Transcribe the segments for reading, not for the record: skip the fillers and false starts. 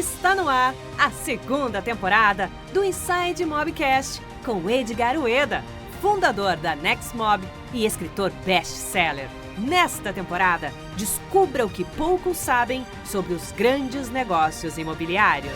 Está no ar a segunda temporada do Inside Mobcast com Edgar Ueda, fundador da Nextmob e escritor best-seller. Nesta temporada, descubra o que poucos sabem sobre os grandes negócios imobiliários.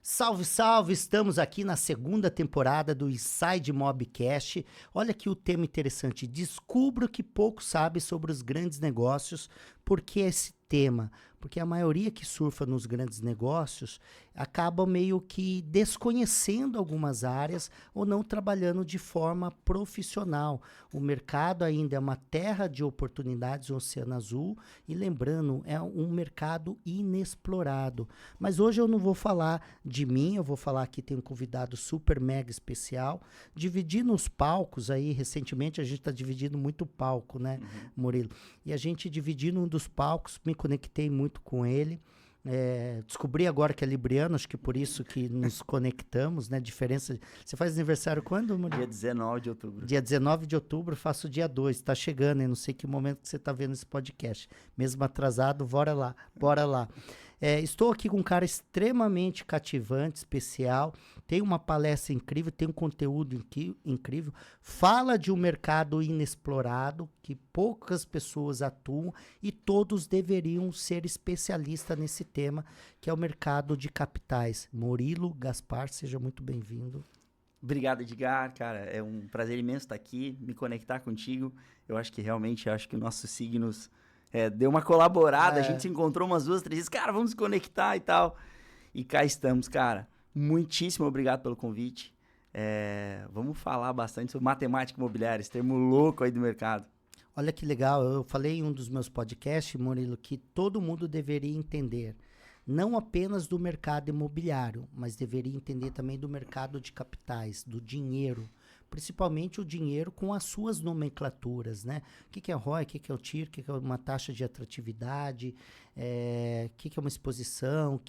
Salve, salve! Estamos aqui na segunda temporada do Inside Mobcast. Olha aqui o tema interessante. Descubra o que pouco sabe sobre os grandes negócios. Por que esse tema? Porque a maioria que surfa nos grandes negócios acaba meio que desconhecendo algumas áreas ou não trabalhando de forma profissional. O mercado ainda é uma terra de oportunidades, o Oceano Azul, e lembrando, é um mercado inexplorado. Mas hoje eu não vou falar de mim, eu vou falar que tem um convidado super mega especial, dividindo os palcos aí, recentemente a gente está dividindo muito palco, né, Murilo? E a gente dividindo um dos palcos, me conectei muito com ele. Descobri agora que é libriano, acho que por isso que nos conectamos, né? Diferença. Você faz aniversário quando, Murilo? Dia 19 de outubro. Dia 19 de outubro, faço dia 2. Tá chegando, hein? Não sei que momento que você tá vendo esse podcast. Mesmo atrasado, bora lá, bora lá. Estou aqui com um cara extremamente cativante, especial. Tem uma palestra incrível, tem um conteúdo incrível. Fala de um mercado inexplorado, que poucas pessoas atuam e todos deveriam ser especialistas nesse tema, que é o mercado de capitais. Murilo Gaspar, seja muito bem-vindo. Obrigado, Edgar. Cara, é um prazer imenso estar aqui, me conectar contigo. Eu acho que realmente, que nossos signos deu uma colaborada. A gente se encontrou umas 2, 3 vezes. Cara, vamos se conectar e tal. E cá estamos, cara. Muitíssimo obrigado pelo convite. Vamos falar bastante sobre matemática imobiliária, esse termo louco aí do mercado. Olha que legal, eu falei em um dos meus podcasts, Murilo, que todo mundo deveria entender, não apenas do mercado imobiliário, mas deveria entender também do mercado de capitais, do dinheiro, principalmente o dinheiro com as suas nomenclaturas, né? O que é ROI, o que é o TIR, o que é uma taxa de atratividade, o que é uma exposição,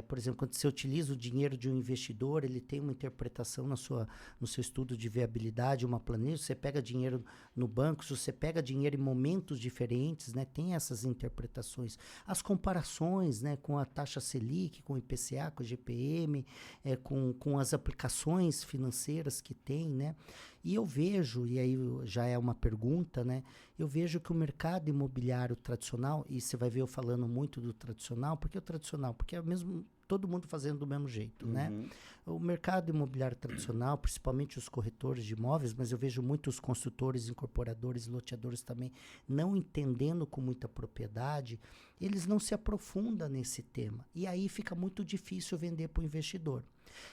por exemplo, quando você utiliza o dinheiro de um investidor, ele tem uma interpretação no seu estudo de viabilidade, uma planilha, você pega dinheiro no banco, se você pega dinheiro em momentos diferentes, né, tem essas interpretações. As comparações, né, com a taxa Selic, com o IPCA, com o GPM, com as aplicações financeiras que tem, né? E eu vejo, e aí já é uma pergunta, né? Eu vejo que o mercado imobiliário tradicional, e você vai ver eu falando muito do tradicional, por que o tradicional? Porque é mesmo todo mundo fazendo do mesmo jeito, né? O mercado imobiliário tradicional, principalmente os corretores de imóveis, mas eu vejo muitos construtores, incorporadores, loteadores também não entendendo com muita propriedade, eles não se aprofundam nesse tema. E aí fica muito difícil vender para o investidor.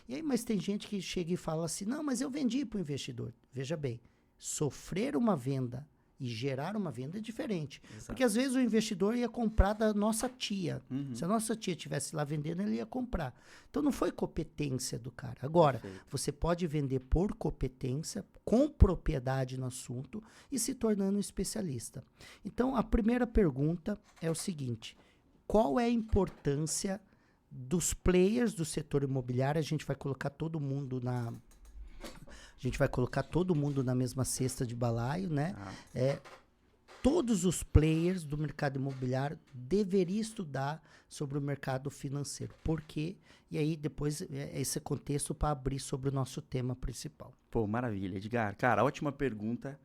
E aí, mas tem gente que chega e fala assim, não, mas eu vendi para o investidor. Veja bem, sofrer uma venda e gerar uma venda é diferente. Exato. Porque às vezes o investidor ia comprar da nossa tia. Se a nossa tia estivesse lá vendendo, ele ia comprar. Então não foi competência do cara. Agora, você pode vender por competência, com propriedade no assunto e se tornando um especialista. Então a primeira pergunta é o seguinte, qual é a importância dos players do setor imobiliário? A gente vai colocar todo mundo na mesma cesta de balaio, né? Todos os players do mercado imobiliário deveriam estudar sobre o mercado financeiro. Por quê? E aí depois esse contexto para abrir sobre o nosso tema principal. Pô, maravilha, Edgar. Cara, ótima pergunta.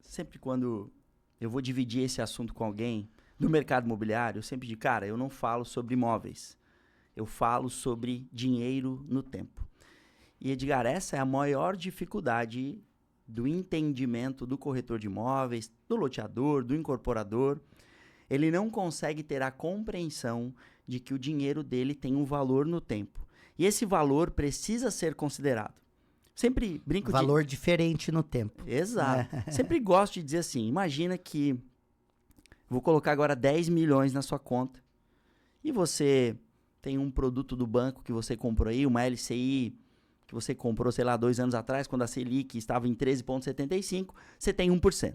Sempre quando eu vou dividir esse assunto com alguém do mercado imobiliário, eu sempre digo, cara, eu não falo sobre imóveis. Eu falo sobre dinheiro no tempo. E, Edgar, essa é a maior dificuldade do entendimento do corretor de imóveis, do loteador, do incorporador. Ele não consegue ter a compreensão de que o dinheiro dele tem um valor no tempo. E esse valor precisa ser considerado. Sempre brinco valor diferente no tempo. Exato. Sempre gosto de dizer assim, imagina que vou colocar agora 10 milhões na sua conta e você tem um produto do banco que você comprou aí, uma LCI que você comprou, sei lá, 2 anos atrás, quando a Selic estava em 13,75, você tem 1%.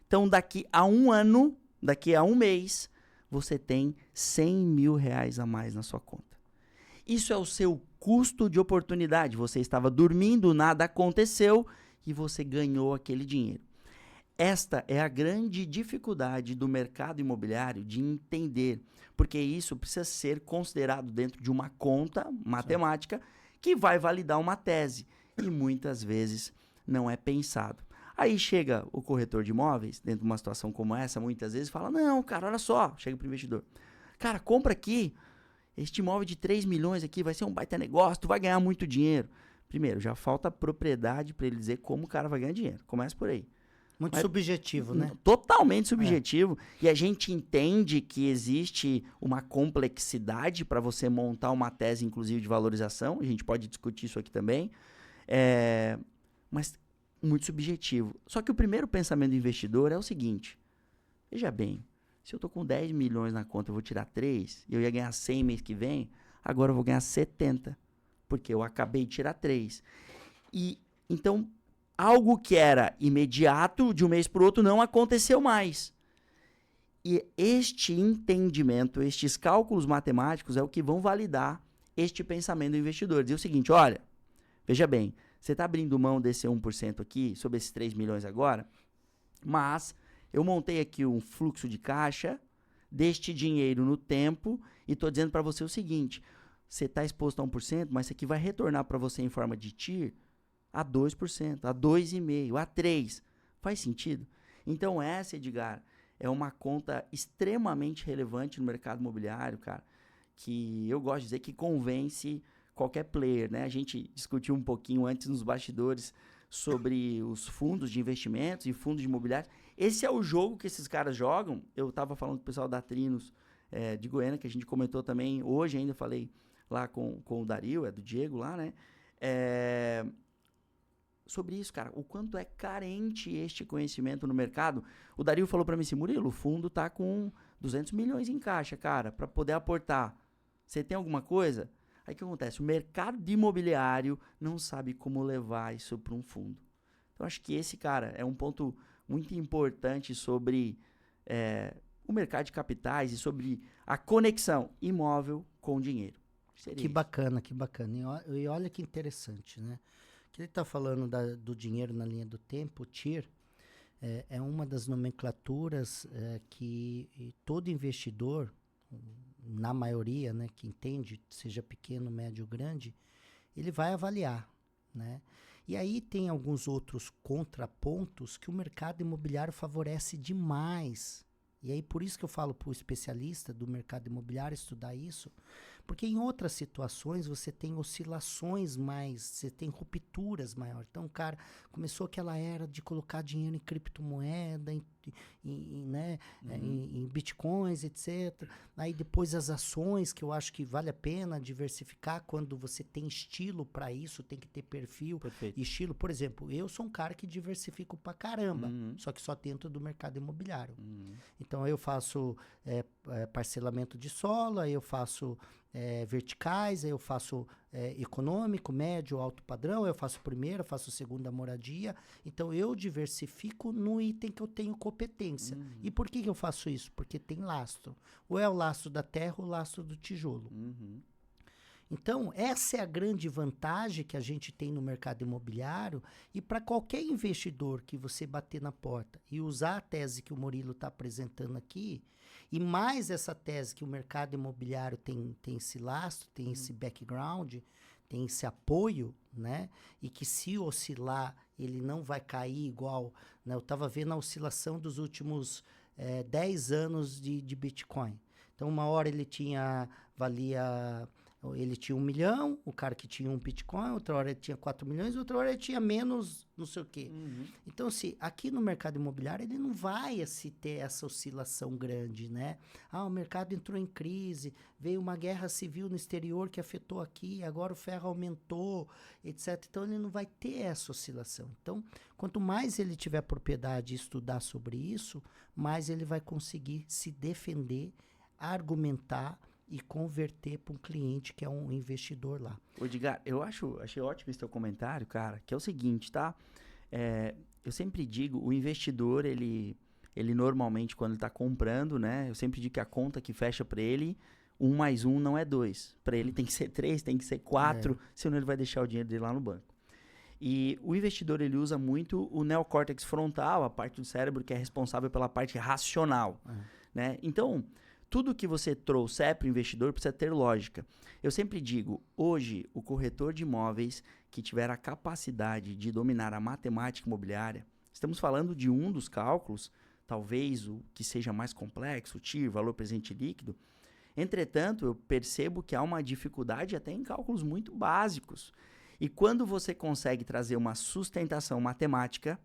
Então, daqui a um ano, daqui a um mês, você tem 100 mil reais a mais na sua conta. Isso é o seu custo de oportunidade. Você estava dormindo, nada aconteceu e você ganhou aquele dinheiro. esta é a grande dificuldade do mercado imobiliário de entender, porque isso precisa ser considerado dentro de uma conta matemática que vai validar uma tese, e muitas vezes não é pensado. Aí chega o corretor de imóveis, dentro de uma situação como essa, muitas vezes fala, não, cara, olha só, chega para o investidor, cara, compra aqui, este imóvel de 3 milhões aqui vai ser um baita negócio, tu vai ganhar muito dinheiro. Primeiro, já falta propriedade para ele dizer como o cara vai ganhar dinheiro, começa por aí. Muito subjetivo, né? Totalmente subjetivo. E a gente entende que existe uma complexidade para você montar uma tese, inclusive, de valorização. A gente pode discutir isso aqui também. Mas muito subjetivo. Só que o primeiro pensamento do investidor é o seguinte. Veja bem, se eu estou com 10 milhões na conta, eu vou tirar 3, e eu ia ganhar 100 mês que vem, agora eu vou ganhar 70, porque eu acabei de tirar 3. E, então... algo que era imediato, de um mês para o outro, não aconteceu mais. E este entendimento, estes cálculos matemáticos é o que vão validar este pensamento do investidor. Dizer o seguinte, olha, veja bem, você está abrindo mão desse 1% aqui, sobre esses 3 milhões agora, mas eu montei aqui um fluxo de caixa deste dinheiro no tempo e estou dizendo para você o seguinte, você está exposto a 1%, mas isso aqui vai retornar para você em forma de TIR a 2%, a 2,5%, a 3%. Faz sentido? Então essa, Edgar, é uma conta extremamente relevante no mercado imobiliário, cara, que eu gosto de dizer que convence qualquer player, né? A gente discutiu um pouquinho antes nos bastidores sobre os fundos de investimentos e fundos de imobiliários. Esse é o jogo que esses caras jogam. Eu estava falando com o pessoal da Trinos de Goiânia, que a gente comentou também, hoje ainda falei lá com o Dario, do Diego lá, né? Sobre isso, cara, o quanto é carente este conhecimento no mercado. O Dario falou para mim assim, Murilo, o fundo tá com 200 milhões em caixa, cara, para poder aportar. Você tem alguma coisa? Aí o que acontece? O mercado imobiliário não sabe como levar isso para um fundo. Então, acho que esse, cara, é um ponto muito importante sobre o mercado de capitais e sobre a conexão imóvel com dinheiro. Que bacana, que bacana. E olha que interessante, né? Que ele está falando do dinheiro na linha do tempo, o TIR, é uma das nomenclaturas que todo investidor, na maioria, né, que entende, seja pequeno, médio ou grande, ele vai avaliar, né? E aí tem alguns outros contrapontos que o mercado imobiliário favorece demais. E aí por isso que eu falo para o especialista do mercado imobiliário estudar isso, porque em outras situações você tem oscilações mais, você tem rupturas maiores. Então, cara, começou aquela era de colocar dinheiro em criptomoeda, em bitcoins, etc. Aí depois as ações, que eu acho que vale a pena diversificar quando você tem estilo para isso, tem que ter perfil. Perfeito. E estilo. Por exemplo, eu sou um cara que diversifico pra caramba, só que só dentro do mercado imobiliário. Então, eu faço parcelamento de solo, aí eu faço verticais, aí eu faço econômico, médio, alto padrão, eu faço primeira, faço segunda moradia. Então, eu diversifico no item que eu tenho competência. E por que eu faço isso? Porque tem lastro. Ou é o lastro da terra ou o lastro do tijolo. Então, essa é a grande vantagem que a gente tem no mercado imobiliário, e para qualquer investidor que você bater na porta e usar a tese que o Murilo está apresentando aqui, e mais essa tese que o mercado imobiliário tem esse lastro, tem esse background, tem esse apoio, né? E que se oscilar, ele não vai cair igual, né? Eu estava vendo a oscilação dos últimos 10 anos de Bitcoin. Então, uma hora ele tinha 1 milhão, o cara que tinha um Bitcoin, outra hora ele tinha 4 milhões, outra hora ele tinha menos não sei o quê. Então, aqui no mercado imobiliário, ele não vai ter essa oscilação grande, né? O mercado entrou em crise, veio uma guerra civil no exterior que afetou aqui, agora o ferro aumentou, etc. Então, ele não vai ter essa oscilação. Então, quanto mais ele tiver propriedade e estudar sobre isso, mais ele vai conseguir se defender, argumentar e converter para um cliente que é um investidor lá. Edgar, achei ótimo esse teu comentário, cara, que é o seguinte, tá? Eu sempre digo, o investidor, ele normalmente, quando ele está comprando, né? Eu sempre digo que a conta que fecha para ele, 1 mais 1 não é 2. Para ele tem que ser 3, tem que ser 4, senão ele vai deixar o dinheiro dele lá no banco. E o investidor, ele usa muito o neocórtex frontal, a parte do cérebro que é responsável pela parte racional, né? Então, tudo que você trouxer para o investidor precisa ter lógica. Eu sempre digo, hoje, o corretor de imóveis que tiver a capacidade de dominar a matemática imobiliária, estamos falando de um dos cálculos, talvez o que seja mais complexo, o TIR, valor presente líquido. Entretanto, eu percebo que há uma dificuldade até em cálculos muito básicos. E quando você consegue trazer uma sustentação matemática,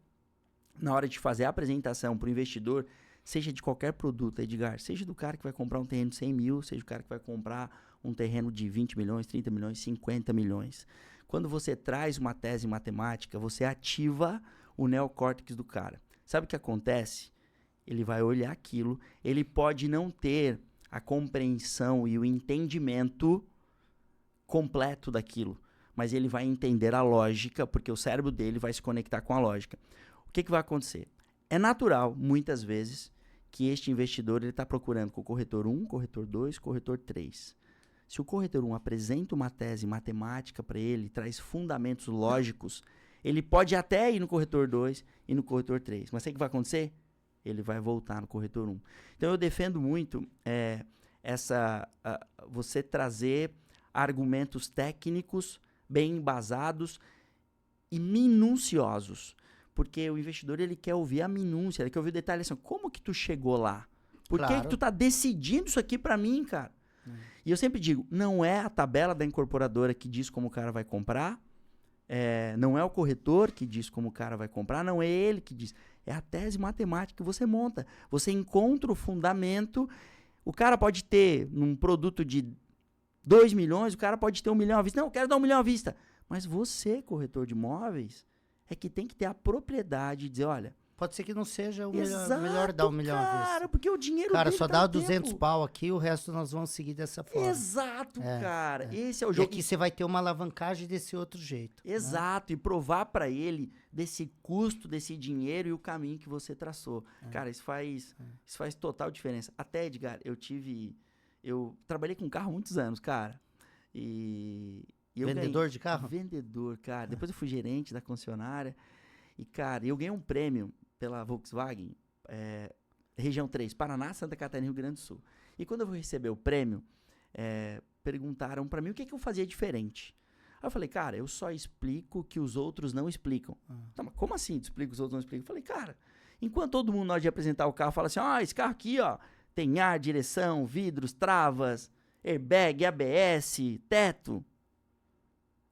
na hora de fazer a apresentação para o investidor, seja de qualquer produto, Edgar, seja do cara que vai comprar um terreno de 100 mil, seja do cara que vai comprar um terreno de 20 milhões, 30 milhões, 50 milhões. Quando você traz uma tese matemática, você ativa o neocórtex do cara. Sabe o que acontece? Ele vai olhar aquilo, ele pode não ter a compreensão e o entendimento completo daquilo, mas ele vai entender a lógica, porque o cérebro dele vai se conectar com a lógica. O que vai acontecer? É natural, muitas vezes, que este investidor está procurando com o corretor 1, corretor 2, corretor 3. Se o corretor 1 apresenta uma tese matemática para ele, traz fundamentos lógicos, ele pode até ir no corretor 2 e no corretor 3. Mas sabe o que vai acontecer? Ele vai voltar no corretor 1. Então, eu defendo muito você trazer argumentos técnicos bem embasados e minuciosos. Porque o investidor, ele quer ouvir a minúcia, ele quer ouvir o detalhe assim, como que tu chegou lá? Por que tu tá decidindo isso aqui pra mim, cara? E eu sempre digo, não é a tabela da incorporadora que diz como o cara vai comprar, não é o corretor que diz como o cara vai comprar, não é ele que diz. É a tese matemática que você monta. Você encontra o fundamento. O cara pode ter, num produto de 2 milhões, o cara pode ter 1 milhão à vista. Não, eu quero dar 1 milhão à vista. Mas você, corretor de imóveis, é que tem que ter a propriedade de dizer, olha... Pode ser que não seja o melhor dar 1 milhão à vista. Cara, porque o dinheiro cara, dele só dá tempo. 200 pau aqui, o resto nós vamos seguir dessa forma. Exato, cara. Esse é o jogo. E aqui você vai ter uma alavancagem desse outro jeito. Exato, né? E provar para ele desse custo, desse dinheiro e o caminho que você traçou. Cara, isso faz total diferença. Até, Edgar, eu trabalhei com carro há muitos anos, cara. Vendedor de carro? Vendedor, cara. Depois eu fui gerente da concessionária. E, cara, eu ganhei um prêmio pela Volkswagen, região 3, Paraná, Santa Catarina e Rio Grande do Sul. E quando eu vou receber o prêmio, perguntaram pra mim o que eu fazia diferente. Aí eu falei, cara, eu só explico o que os outros não explicam. Tá, mas como assim, tu explica o que os outros não explicam? Eu falei, cara, enquanto todo mundo na hora de apresentar o carro fala assim, esse carro aqui, ó, tem ar, direção, vidros, travas, airbag, ABS, teto.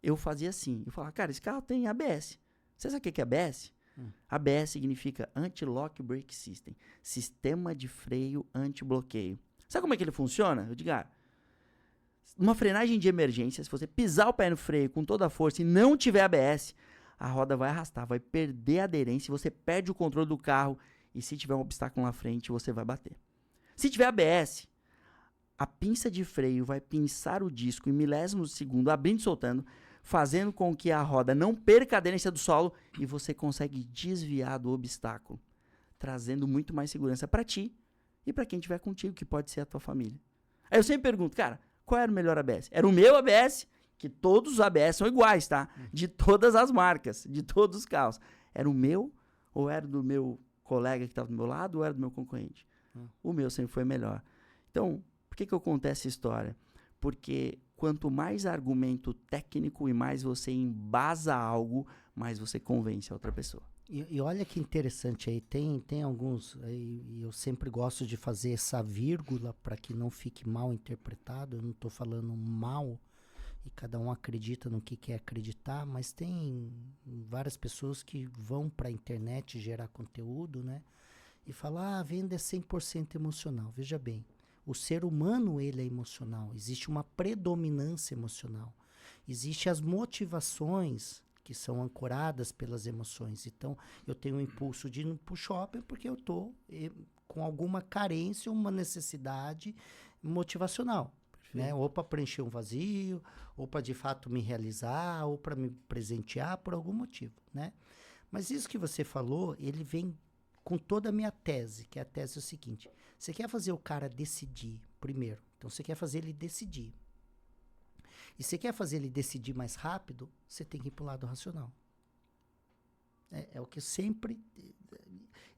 Eu fazia assim, eu falava, cara, esse carro tem ABS. Você sabe o que é ABS? ABS significa Anti-Lock Brake System, sistema de freio anti-bloqueio. Sabe como é que ele funciona? Eu digo, numa frenagem de emergência, se você pisar o pé no freio com toda a força e não tiver ABS, a roda vai arrastar, vai perder a aderência, você perde o controle do carro e se tiver um obstáculo na frente, você vai bater. Se tiver ABS, a pinça de freio vai pinçar o disco em milésimos de segundo, abrindo e soltando, fazendo com que a roda não perca a aderência do solo e você consegue desviar do obstáculo, trazendo muito mais segurança para ti e para quem estiver contigo, que pode ser a tua família. Aí eu sempre pergunto, cara, qual era o melhor ABS? Era o meu ABS, que todos os ABS são iguais, tá? De todas as marcas, de todos os carros. Era o meu ou era do meu colega que estava do meu lado ou era do meu concorrente? O meu sempre foi melhor. Então, por que eu contei essa história? Porque quanto mais argumento técnico e mais você embasa algo, mais você convence a outra pessoa. E olha que interessante aí, tem alguns, e eu sempre gosto de fazer essa vírgula para que não fique mal interpretado, eu não estou falando mal, e cada um acredita no que quer acreditar, mas tem várias pessoas que vão para a internet gerar conteúdo, né? E falar, venda é 100% emocional. Veja bem, o ser humano, ele é emocional. Existe uma predominância emocional. Existem as motivações que são ancoradas pelas emoções. Então, eu tenho um impulso de ir para o shopping porque eu estou com alguma carência, uma necessidade motivacional. Né? Ou para preencher um vazio, ou para de fato me realizar, ou para me presentear por algum motivo. Né? Mas isso que você falou, ele vem com toda a minha tese, que a tese é o seguinte: você quer fazer o cara decidir primeiro, então você quer fazer ele decidir. E você quer fazer ele decidir mais rápido, você tem que ir para o lado racional. É o que sempre...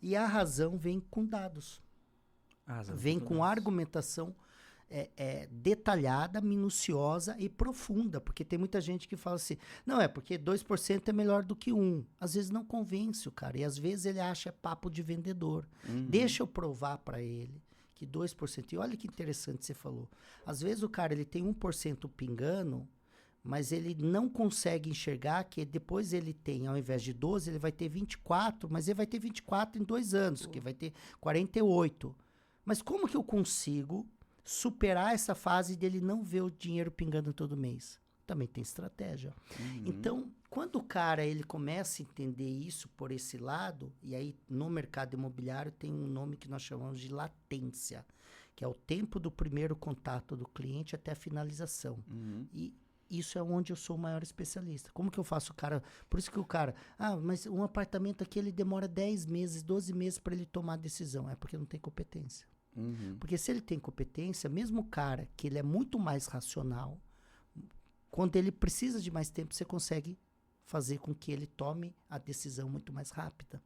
E a razão vem com dados. Vem com argumentação detalhada, minuciosa e profunda. Porque tem muita gente que fala assim, não, é porque 2% é melhor do que 1. Às vezes não convence o cara. E às vezes ele acha papo de vendedor. Deixa eu provar para ele que 2%... E olha que interessante você falou. Às vezes o cara ele tem 1% pingando, mas ele não consegue enxergar que depois ele tem, ao invés de 12, ele vai ter 24, mas ele vai ter 24 em 2 anos, que vai ter 48. Mas como que eu consigo superar essa fase dele não ver o dinheiro pingando todo mês? Também tem estratégia. Então, quando o cara ele começa a entender isso por esse lado, e aí no mercado imobiliário tem um nome que nós chamamos de latência, que é o tempo do primeiro contato do cliente até a finalização. E isso é onde eu sou o maior especialista. Como que eu faço o cara... Por isso que o cara... mas um apartamento aqui, ele demora 10 meses, 12 meses para ele tomar a decisão. É porque não tem competência. Porque se ele tem competência, mesmo o cara que ele é muito mais racional, quando ele precisa de mais tempo, você consegue fazer com que ele tome a decisão muito mais rápida.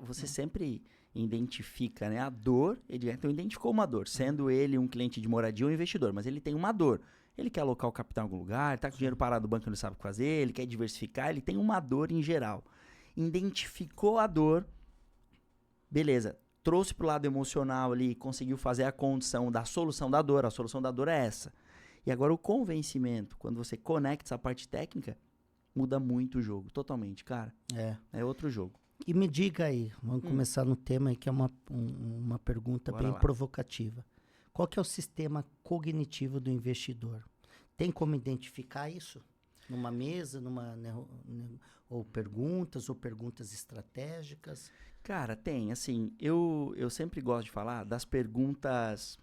Você sempre identifica, né, a dor. Então, identificou uma dor, sendo ele um cliente de moradia ou um investidor, mas ele tem uma dor. Ele quer alocar o capital em algum lugar, está com dinheiro parado no banco e não sabe o que fazer, ele quer diversificar, ele tem uma dor em geral. Identificou a dor, beleza, trouxe para o lado emocional ali, conseguiu fazer a condição da solução da dor, a solução da dor é essa. E agora o convencimento, quando você conecta essa parte técnica, muda muito o jogo, totalmente, cara. É outro jogo. E me diga aí, vamos começar no tema aí, que é uma pergunta bem provocativa. Qual que é o sistema cognitivo do investidor? Tem como identificar isso? Numa mesa, ou perguntas estratégicas? Cara, tem. Assim, eu sempre gosto de falar das perguntas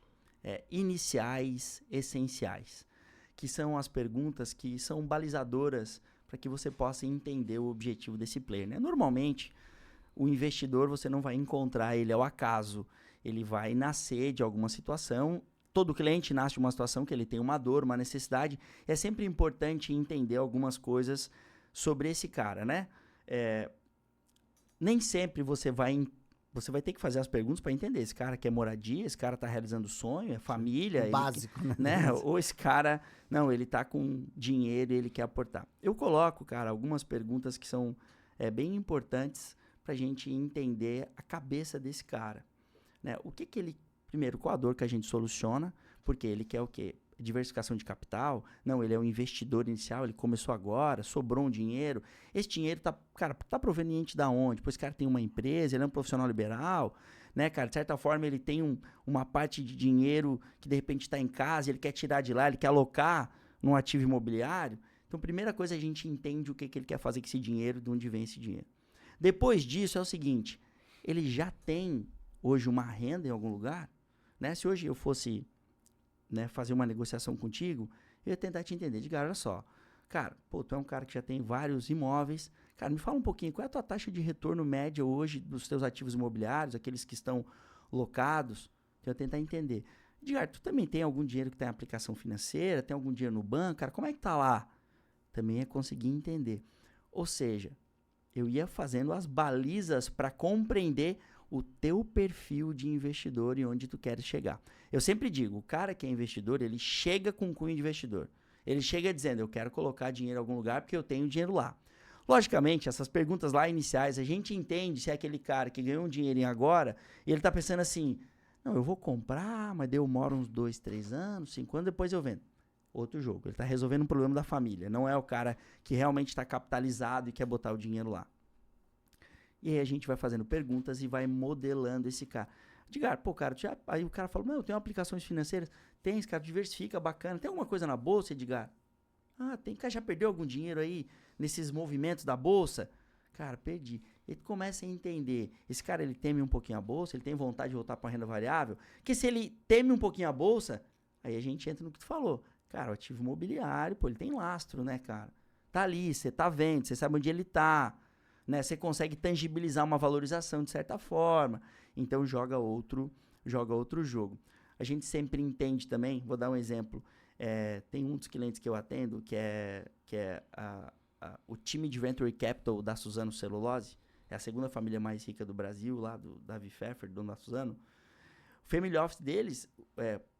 iniciais, essenciais. Que são as perguntas que são balizadoras para que você possa entender o objetivo desse player, né? Normalmente, o investidor, você não vai encontrar ele ao acaso. Ele vai nascer de alguma situação. Todo cliente nasce de uma situação que ele tem uma dor, uma necessidade. É sempre importante entender algumas coisas sobre esse cara, né? Nem sempre você vai ter que fazer as perguntas para entender. Esse cara quer moradia, esse cara está realizando sonho, é família. O básico, né? Ou esse cara, não, ele está com dinheiro e ele quer aportar. Eu coloco, cara, algumas perguntas que são bem importantes para a gente entender a cabeça desse cara. Né? O que ele... Primeiro, qual a dor que a gente soluciona? Porque ele quer o quê? Diversificação de capital? Não, ele é um investidor inicial, ele começou agora, sobrou um dinheiro. Esse dinheiro tá proveniente da onde? Pois esse cara tem uma empresa, ele é um profissional liberal, né, cara? De certa forma, ele tem uma parte de dinheiro que de repente está em casa, ele quer tirar de lá, ele quer alocar num ativo imobiliário. Então, primeira coisa, a gente entende o que ele quer fazer com esse dinheiro, de onde vem esse dinheiro. Depois disso, é o seguinte, ele já tem hoje uma renda em algum lugar, né? Se hoje eu fosse, né, fazer uma negociação contigo, eu ia tentar te entender. Diga, olha só, cara, tu é um cara que já tem vários imóveis, cara, me fala um pouquinho, qual é a tua taxa de retorno média hoje dos teus ativos imobiliários, aqueles que estão locados, que eu ia tentar entender. Diga, tu também tem algum dinheiro que está em aplicação financeira, tem algum dinheiro no banco, cara, como é que tá lá? Também é conseguir entender. Ou seja, eu ia fazendo as balizas para compreender o teu perfil de investidor e onde tu queres chegar. Eu sempre digo, o cara que é investidor, ele chega com cunho de investidor. Ele chega dizendo, eu quero colocar dinheiro em algum lugar porque eu tenho dinheiro lá. Logicamente, essas perguntas lá iniciais, a gente entende se é aquele cara que ganhou um dinheirinho agora e ele tá pensando assim, não, eu vou comprar, mas eu moro uns 2, 3 anos, 5 anos, depois eu vendo. Outro jogo. Ele tá resolvendo um problema da família. Não é o cara que realmente está capitalizado e quer botar o dinheiro lá. E aí a gente vai fazendo perguntas e vai modelando esse cara. Diga, pô, cara, aí o cara fala, não, tem aplicações financeiras? Tem, esse cara diversifica, bacana. Tem alguma coisa na bolsa, Edgar? Tem, cara, já perdeu algum dinheiro aí nesses movimentos da bolsa? Cara, perdi. Ele começa a entender. Esse cara, ele teme um pouquinho a bolsa, ele tem vontade de voltar para a renda variável. Porque se ele teme um pouquinho a bolsa, aí a gente entra no que tu falou. Cara, o ativo imobiliário, pô, ele tem lastro, né, cara? Tá ali, você tá vendo, você sabe onde ele tá. Né, você consegue tangibilizar uma valorização de certa forma. Então, joga outro jogo. A gente sempre entende também, vou dar um exemplo, tem um dos clientes que eu atendo, que é o time de Venture Capital da Suzano Celulose, é a segunda família mais rica do Brasil, lá do Davi Pfeffer, dono da Suzano. O family office deles,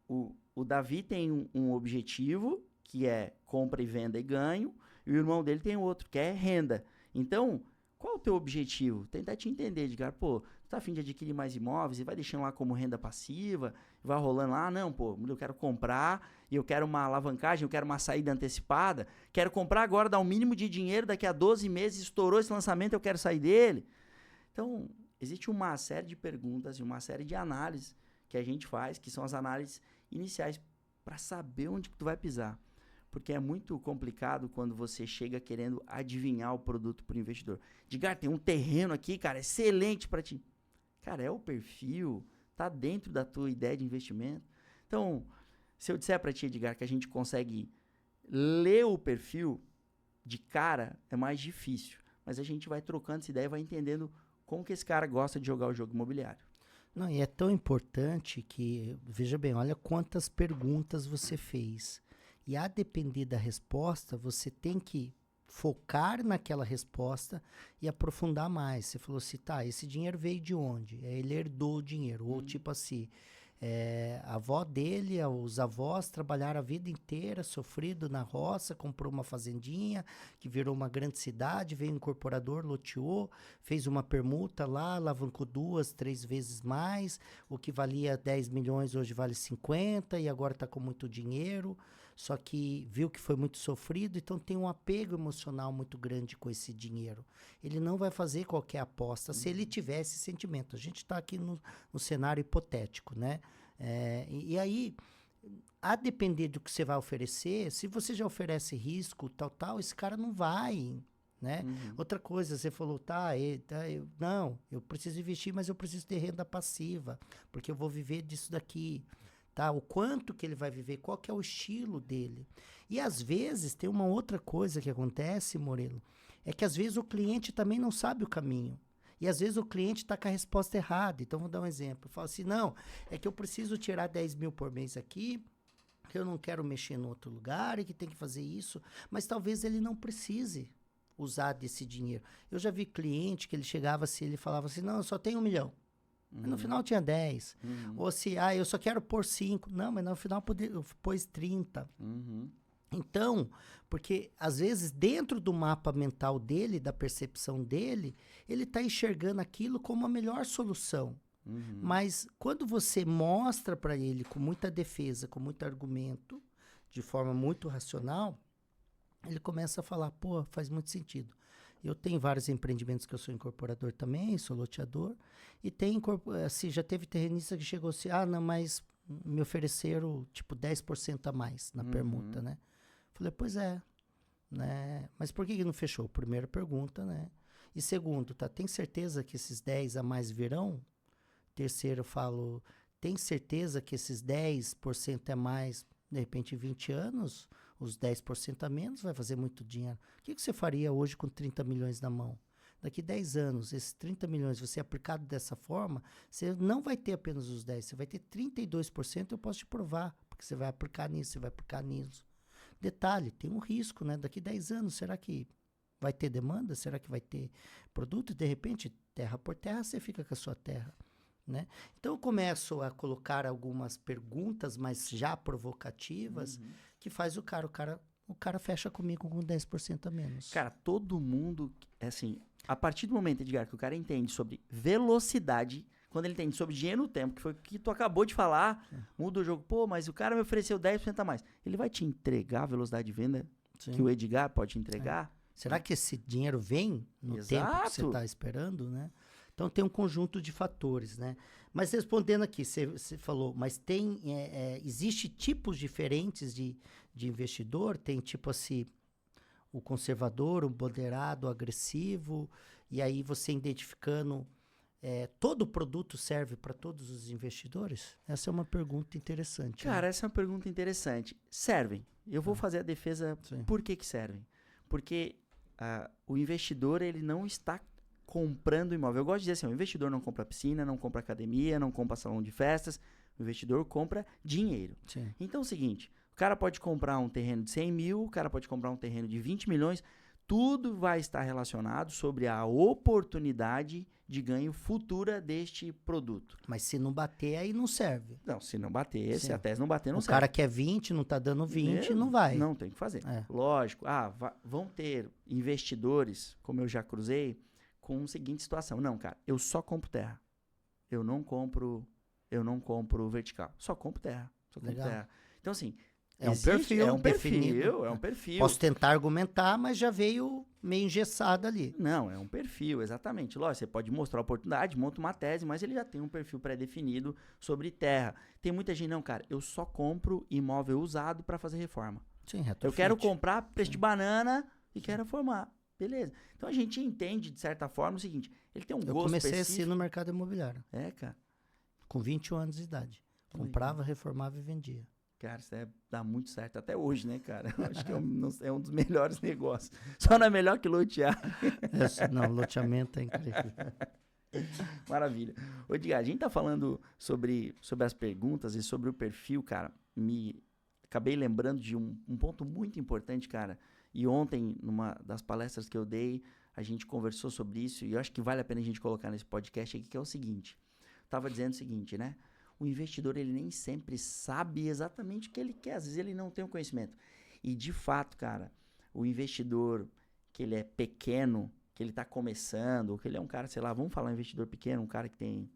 o Davi tem um objetivo, que é compra e venda e ganho, e o irmão dele tem outro, que é renda. Então, qual é o teu objetivo? Tentar te entender, Edgar. Pô, tu tá a fim de adquirir mais imóveis e vai deixando lá como renda passiva, vai rolando lá, não, pô, eu quero comprar e eu quero uma alavancagem, eu quero uma saída antecipada, quero comprar agora, dar um mínimo de dinheiro, daqui a 12 meses estourou esse lançamento, eu quero sair dele. Então, existe uma série de perguntas e uma série de análises que a gente faz, que são as análises iniciais para saber onde que tu vai pisar. Porque é muito complicado quando você chega querendo adivinhar o produto para o investidor. Edgar, tem um terreno aqui, cara, excelente para ti. Cara, é o perfil, tá dentro da tua ideia de investimento. Então, se eu disser para ti, Edgar, que a gente consegue ler o perfil de cara, é mais difícil. Mas a gente vai trocando essa ideia e vai entendendo como que esse cara gosta de jogar o jogo imobiliário. Não, e é tão importante que, veja bem, olha quantas perguntas você fez. E a depender da resposta, você tem que focar naquela resposta e aprofundar mais. Você falou assim, tá, esse dinheiro veio de onde? Ele herdou o dinheiro. Ou tipo assim, a avó dele, os avós trabalharam a vida inteira, sofrido na roça, comprou uma fazendinha que virou uma grande cidade, veio um incorporador, loteou, fez uma permuta lá, alavancou 2, 3 vezes mais, o que valia 10 milhões hoje vale 50 e agora está com muito dinheiro, só que viu que foi muito sofrido, então tem um apego emocional muito grande com esse dinheiro. Ele não vai fazer qualquer aposta se ele tiver esse sentimento. A gente está aqui no cenário hipotético, né? E aí, a depender do que você vai oferecer, se você já oferece risco, tal, esse cara não vai, né? Outra coisa, você falou, eu preciso investir, mas eu preciso ter renda passiva, porque eu vou viver disso daqui. Tá? O quanto que ele vai viver, qual que é o estilo dele. E às vezes tem uma outra coisa que acontece, Murilo, é que às vezes o cliente também não sabe o caminho. E às vezes o cliente está com a resposta errada. Então vou dar um exemplo. Eu falo assim, não, é que eu preciso tirar 10 mil por mês aqui, que eu não quero mexer em outro lugar e que tem que fazer isso. Mas talvez ele não precise usar desse dinheiro. Eu já vi cliente que ele chegava assim, ele falava assim, não, eu só tenho 1 milhão. Mas no final tinha 10. Ou se, eu só quero pôr 5. Não, mas no final pôs 30. Então, porque às vezes dentro do mapa mental dele, da percepção dele, ele está enxergando aquilo como a melhor solução. Mas quando você mostra para ele com muita defesa, com muito argumento, de forma muito racional, ele começa a falar, pô, faz muito sentido. Eu tenho vários empreendimentos que eu sou incorporador também, sou loteador, e assim, já teve terrenista que chegou assim, não, mas me ofereceram tipo 10% a mais na permuta, né? Falei, pois é, né? Mas por que não fechou? Primeira pergunta, né? E segundo, tem certeza que esses 10 a mais virão? Terceiro, eu falo, tem certeza que esses 10% a mais, de repente, em 20 anos, os 10% a menos vai fazer muito dinheiro. O que você faria hoje com 30 milhões na mão? Daqui 10 anos, esses 30 milhões, você aplicado dessa forma, você não vai ter apenas os 10%, você vai ter 32%, eu posso te provar, porque você vai aplicar nisso, você vai aplicar nisso. Detalhe, tem um risco, né? Daqui 10 anos, será que vai ter demanda? Será que vai ter produto? De repente, terra por terra, você fica com a sua terra, né? Então, eu começo a colocar algumas perguntas, mas já provocativas, que faz o cara fecha comigo com 10% a menos. Cara, todo mundo, assim, a partir do momento, Edgar, que o cara entende sobre velocidade, quando ele entende sobre dinheiro no tempo, que foi o que tu acabou de falar, muda o jogo. Pô, mas o cara me ofereceu 10% a mais. Ele vai te entregar a velocidade de venda que o Edgar pode te entregar? Será que esse dinheiro vem no tempo que você está esperando, né? Então, tem um conjunto de fatores, né? Mas respondendo aqui, você falou, mas existe tipos diferentes de investidor? Tem tipo assim, o conservador, o moderado, o agressivo, e aí você identificando, todo produto serve para todos os investidores? Essa é uma pergunta interessante. Cara, né? essa é uma pergunta interessante. Servem. Eu vou fazer a defesa. Sim. Por que servem? Porque o investidor, ele não está comprando imóvel. Eu gosto de dizer assim, o investidor não compra piscina, não compra academia, não compra salão de festas. O investidor compra dinheiro. Sim. Então é o seguinte, o cara pode comprar um terreno de 100 mil, o cara pode comprar um terreno de 20 milhões. tudo vai estar relacionado sobre a oportunidade de ganho futura deste produto. Mas se não bater, aí não serve. Não, se não bater, Sim. se a tese não bater, não O serve. cara quer 20, não tá dando 20, não vai. Não tem que fazer. É. Lógico. Vão ter investidores, como eu já cruzei, com a seguinte situação. Não, cara, eu só compro terra. Eu não compro vertical. Só compro terra. Legal. Então, assim, É um perfil é um definido. perfil. Posso tentar argumentar, mas já veio meio engessado ali. Não, é um perfil, exatamente. Lógico, você pode mostrar a oportunidade, monta uma tese, mas ele já tem um perfil pré-definido sobre terra. Tem muita gente, não, cara, eu só compro imóvel usado para fazer reforma. Sim, Eu quero comprar preço de banana e quero reformar. Beleza. Então a gente entende, de certa forma, o seguinte, ele tem um Eu gosto comecei específico. assim no mercado imobiliário, É, cara. com 21 anos de idade. Comprava, reformava e vendia. Cara, isso dá muito certo até hoje, né, cara? Eu acho que é um dos melhores negócios. Só não é melhor que lotear. Não, loteamento é incrível. Maravilha. Ô, Edgar, a gente tá falando sobre as perguntas e sobre o perfil, cara. Acabei lembrando de um ponto muito importante, cara. E ontem, numa das palestras que eu dei, a gente conversou sobre isso. E eu acho que vale a pena a gente colocar nesse podcast aqui, que é o seguinte. Tava dizendo o seguinte, né? O investidor, ele nem sempre sabe exatamente o que ele quer. Às vezes ele não tem o conhecimento. E, de fato, cara, o investidor que ele é pequeno, que ele está começando, ou que ele é um cara, sei lá, vamos falar um investidor pequeno, um cara que tem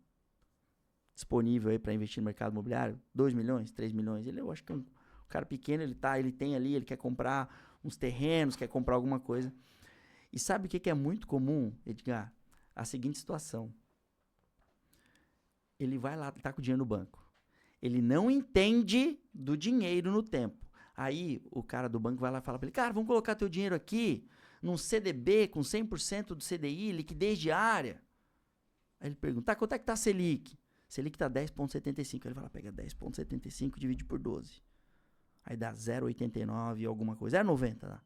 disponível aí para investir no mercado imobiliário, 2 milhões, 3 milhões. Eu acho que um cara pequeno, ele tem ali, ele quer comprar uns terrenos, quer comprar alguma coisa. E sabe o que é muito comum, Edgar? A seguinte situação. Ele vai lá, tá com o dinheiro no banco. Ele não entende do dinheiro no tempo. Aí o cara do banco vai lá e fala para ele, cara, vamos colocar teu dinheiro aqui num CDB com 100% do CDI, liquidez diária. Aí ele pergunta, tá, quanto é que tá a Selic? Selic tá 10,75. Aí ele fala, pega 10,75 e divide por 12. Aí dá 0,89 alguma coisa, 0,90 tá?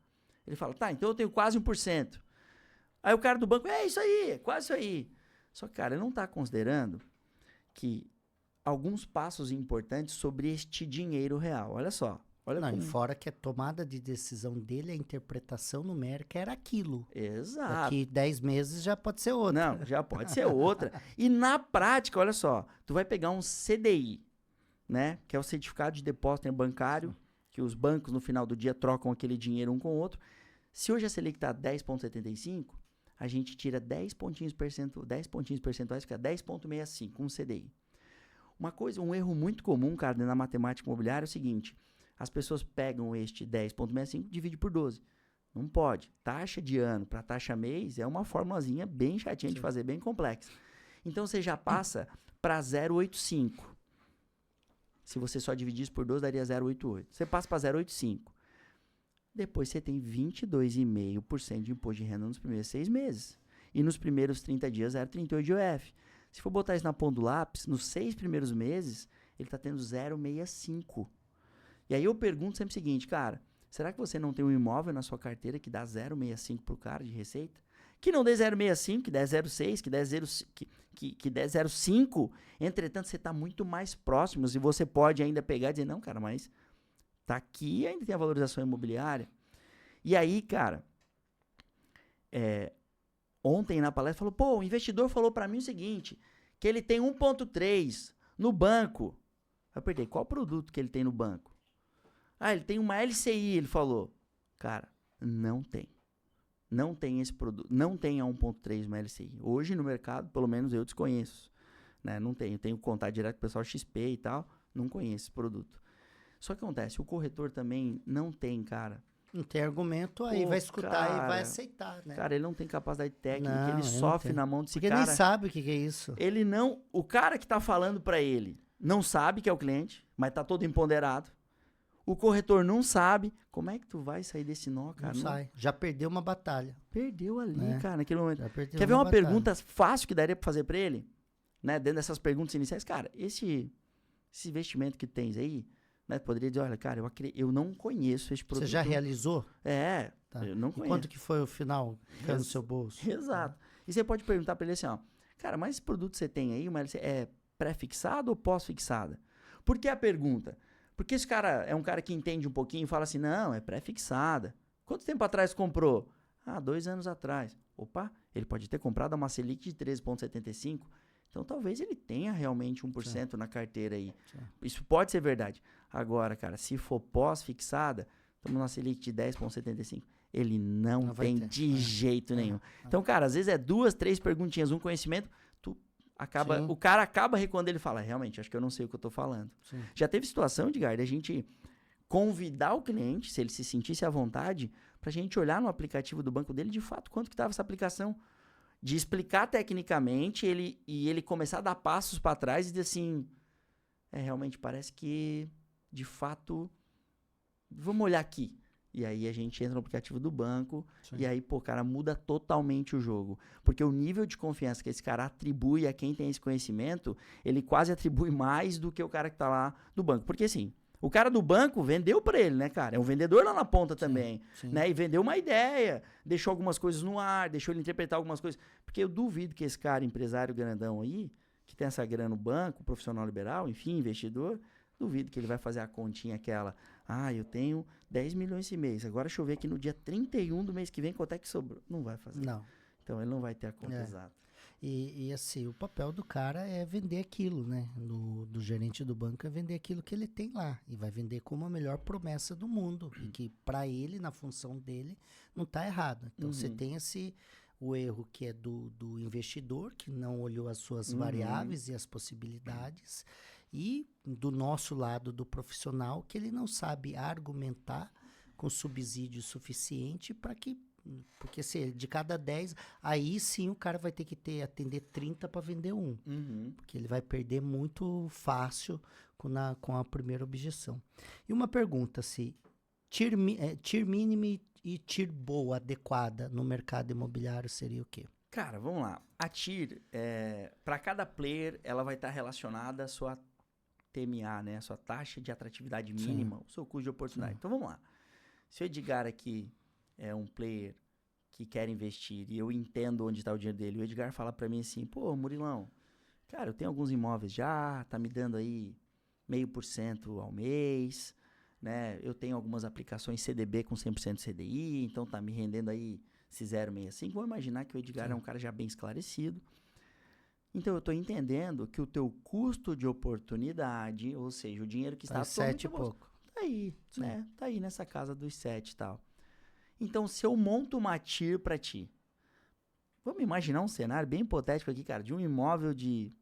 Ele fala, tá, então eu tenho quase 1%. Aí o cara do banco, é isso aí, é quase isso aí. Só que, cara, ele não tá considerando que alguns passos importantes sobre este dinheiro real. Olha só. Não, e fora que a tomada de decisão dele, a interpretação numérica era aquilo. Exato. Daqui 10 meses já pode ser outra. Não, já pode ser outra. E na prática, olha só, tu vai pegar um CDI, né? Que é o certificado de depósito bancário, que os bancos no final do dia trocam aquele dinheiro um com o outro. Se hoje a Selic está 10,75, a gente tira 10 pontinhos percentuais, fica 10,65, um CDI. Um erro muito comum, cara, na matemática imobiliária é o seguinte, as pessoas pegam este 10,65 e dividem por 12. Não pode. Taxa de ano para taxa mês é uma formulazinha bem chatinha de fazer, bem complexa. Então, você já passa para 0,85. Se você só dividisse por 12, daria 0,88. Você passa para 0,85. Depois você tem 22,5% de imposto de renda nos primeiros 6 meses. E nos primeiros 30 dias, 0,38 de IOF. Se for botar isso na ponta do lápis, nos 6 primeiros meses, ele está tendo 0,65. E aí eu pergunto sempre o seguinte, cara, será que você não tem um imóvel na sua carteira que dá 0,65 pro cara de receita? Que não dê 0,65, que dê 0,6, que dê 0,5. Entretanto, você está muito mais próximo. E você pode ainda pegar e dizer, não, cara, mas tá aqui e ainda tem a valorização imobiliária. E aí, cara, ontem na palestra falou, pô, o investidor falou para mim o seguinte, que ele tem 1,3 no banco. Eu perguntei, qual produto que ele tem no banco? Ah, ele tem uma LCI, ele falou. Cara, não tem. Não tem esse produto. Não tem a 1,3 uma LCI. Hoje no mercado, pelo menos eu desconheço. Né? Não tenho. Eu tenho contato direto com o pessoal XP e tal. Não conheço esse produto. Só que acontece, o corretor também não tem, cara. Não tem argumento, aí vai escutar e vai aceitar, né? Cara, ele não tem capacidade técnica, Não, ele sofre na mão desse Porque cara. nem sabe o que é isso. Ele não... O cara que tá falando pra ele não sabe que é o cliente, mas tá todo empoderado. O corretor não sabe. Como é que tu vai sair desse nó, cara? Não sai. Já perdeu uma batalha. Perdeu ali, cara, naquele momento. Quer ver uma pergunta fácil que daria pra fazer pra ele? Né? Dentro dessas perguntas iniciais. Cara, esse investimento que tens aí, né? Poderia dizer, olha, cara, eu não conheço esse produto. Você já realizou? Tá. Eu não conheço. Quanto que foi o final no seu bolso? Exato. E você pode perguntar pra ele assim, ó, cara, mas esse produto que você tem aí, é pré-fixado ou pós-fixada? Por que a pergunta? Porque esse cara é um cara que entende um pouquinho e fala assim, não, é pré-fixada. Quanto tempo atrás comprou? Ah, 2 anos atrás. Opa, ele pode ter comprado uma Selic de 13,75. Então, talvez ele tenha realmente 1% na carteira aí. Sim. Isso pode ser verdade. Agora, cara, se for pós-fixada, estamos na Selic de 10,75. Ele não tem de jeito nenhum. Então, cara, às vezes é 2, 3 perguntinhas, um conhecimento, o cara acaba recuando, ele fala, realmente, acho que eu não sei o que eu tô falando. Sim. Já teve situação, Edgar, da gente convidar o cliente, se ele se sentisse à vontade, pra gente olhar no aplicativo do banco dele, de fato, quanto que tava essa aplicação. De explicar tecnicamente e ele começar a dar passos para trás e dizer assim, realmente parece que, de fato, vamos olhar aqui. E aí a gente entra no aplicativo do banco. Sim. E aí, pô, cara, muda totalmente o jogo. Porque o nível de confiança que esse cara atribui a quem tem esse conhecimento, ele quase atribui mais do que o cara que tá lá do banco. Porque assim, o cara do banco vendeu para ele, né, cara? É um vendedor lá na ponta também, né? E vendeu uma ideia, deixou algumas coisas no ar, deixou ele interpretar algumas coisas. Porque eu duvido que esse cara, empresário grandão aí, que tem essa grana no banco, profissional liberal, enfim, investidor, duvido que ele vai fazer a continha aquela, eu tenho 10 milhões esse mês, agora deixa eu ver aqui no dia 31 do mês que vem quanto é que sobrou. Não vai fazer. Não. Então ele não vai ter a conta exata. E assim, o papel do cara é vender aquilo, né? Do gerente do banco é vender aquilo que ele tem lá. E vai vender como a melhor promessa do mundo. E que para ele, na função dele, não tá errado. Então você tem o erro que é do investidor, que não olhou as suas variáveis e as possibilidades. E do nosso lado do profissional, que ele não sabe argumentar com subsídio suficiente para que. Porque se de cada 10, aí sim o cara vai ter que atender 30 para vender um. Porque ele vai perder muito fácil com a primeira objeção. E uma pergunta, se TIR mínimo e TIR boa, adequada no mercado imobiliário seria o quê? Cara, vamos lá. A TIR, para cada player, ela vai estar relacionada à sua TMA, né? A sua taxa de atratividade mínima, o seu custo de oportunidade. Então vamos lá. Se o Edgar aqui é um player que quer investir e eu entendo onde está o dinheiro dele, o Edgar fala para mim assim, pô, Murilão, cara, eu tenho alguns imóveis já, tá me dando aí 0,5% ao mês, né? Eu tenho algumas aplicações CDB com 100% CDI, então tá me rendendo aí esse 0,65. Vou imaginar que o Edgar é um cara já bem esclarecido. Então eu tô entendendo que o teu custo de oportunidade, ou seja, o dinheiro que está... 7 e pouco. Tá aí, né? Tá aí nessa casa dos 7 e tal. Então, se eu monto uma TIR pra ti, vamos imaginar um cenário bem hipotético aqui, cara, de um imóvel de...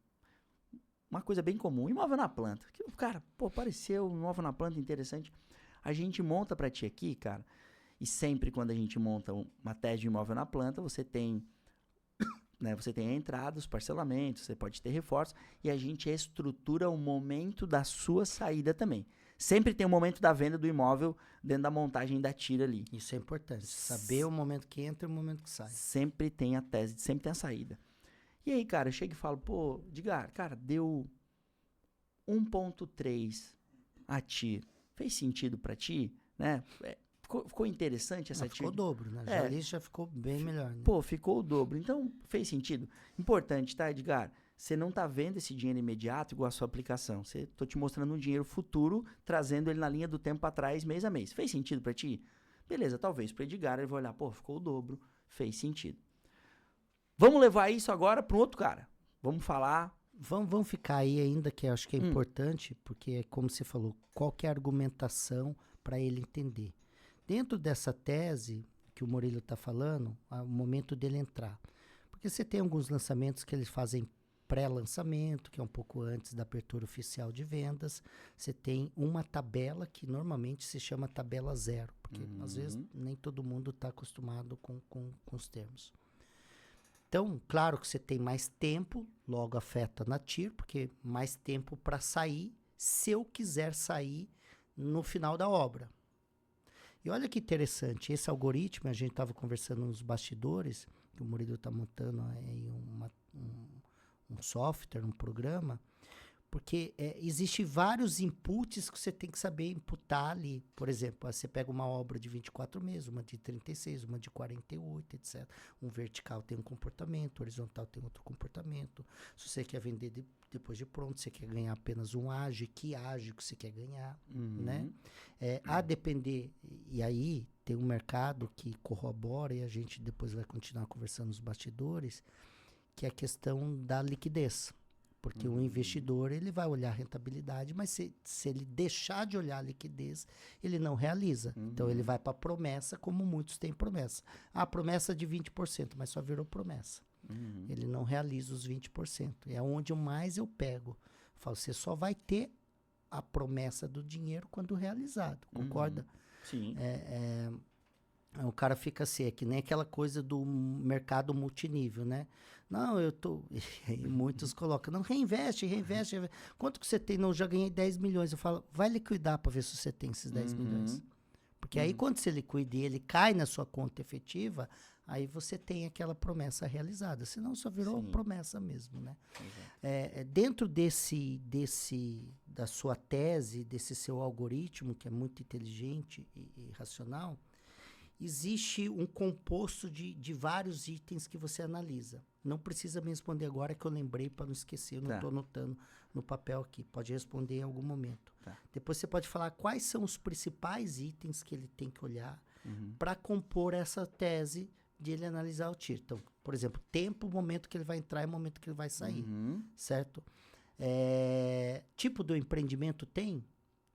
Uma coisa bem comum, um imóvel na planta. Que, cara, pô, apareceu um imóvel na planta interessante. A gente monta pra ti aqui, cara, e sempre quando a gente monta uma tese de imóvel na planta, você tem... Né, você tem a entrada, os parcelamentos, você pode ter reforço, e a gente estrutura o momento da sua saída também. Sempre tem o momento da venda do imóvel dentro da montagem da TIR ali. Isso é importante. Saber o momento que entra e o momento que sai. Sempre tem a tese, sempre tem a saída. E aí, cara, eu chego e falo, pô, Edgar, cara, deu 1,3 a TIR. Fez sentido pra ti, né? Ficou interessante essa TIR? Ficou o dobro, né? Ali já ficou bem melhor. Né? Pô, ficou o dobro. Então, fez sentido. Importante, tá, Edgar? Você não tá vendo esse dinheiro imediato igual a sua aplicação. Tô te mostrando um dinheiro futuro, trazendo ele na linha do tempo para trás, mês a mês. Fez sentido para ti? Beleza, talvez para Edgar ele vai olhar, pô, ficou o dobro. Fez sentido. Vamos levar isso agora para um outro cara. Vamos falar... Vamos ficar aí ainda, que eu acho que é importante, porque, como você falou, qual que é a argumentação para ele entender. Dentro dessa tese que o Murilo está falando, é o momento dele entrar. Porque você tem alguns lançamentos que eles fazem pré-lançamento, que é um pouco antes da abertura oficial de vendas. Você tem uma tabela que normalmente se chama tabela 0, porque às vezes nem todo mundo está acostumado com os termos. Então, claro que você tem mais tempo, logo afeta na TIR, porque mais tempo para sair, se eu quiser sair no final da obra. E olha que interessante, esse algoritmo, a gente estava conversando nos bastidores, que o Murilo está montando aí um software, um programa, porque existem vários inputs que você tem que saber imputar ali. Por exemplo, você pega uma obra de 24 meses, uma de 36, uma de 48, etc. Um vertical tem um comportamento, horizontal tem outro comportamento. Se você quer vender depois de pronto, você quer ganhar apenas um ágio, que ágio que você quer ganhar, né? A depender, e aí tem um mercado que corrobora, e a gente depois vai continuar conversando nos bastidores, que é a questão da liquidez. Porque o investidor, ele vai olhar a rentabilidade, mas se ele deixar de olhar a liquidez, ele não realiza. Então, ele vai para a promessa, como muitos têm promessa. Promessa de 20%, mas só virou promessa. Ele não realiza os 20%. É onde mais eu pego. Eu falo, você só vai ter a promessa do dinheiro quando realizado, concorda? Sim. O cara fica assim, é que nem aquela coisa do mercado multinível, né? Não, e muitos colocam, não, reinveste. Quanto que você tem? Não, já ganhei 10 milhões. Eu falo, vai liquidar para ver se você tem esses 10 milhões. Porque aí quando você liquida e ele cai na sua conta efetiva, aí você tem aquela promessa realizada. Senão só virou promessa mesmo, né? Dentro da sua tese, desse seu algoritmo, que é muito inteligente e racional, existe um composto de vários itens que você analisa. Não precisa me responder agora, que eu lembrei para não esquecer. Eu não estou anotando no papel aqui. Pode responder em algum momento. Depois você pode falar quais são os principais itens que ele tem que olhar para compor essa tese de ele analisar o TIR. Então, por exemplo, tempo, o momento que ele vai entrar e o momento que ele vai sair. Certo? Tipo do empreendimento tem?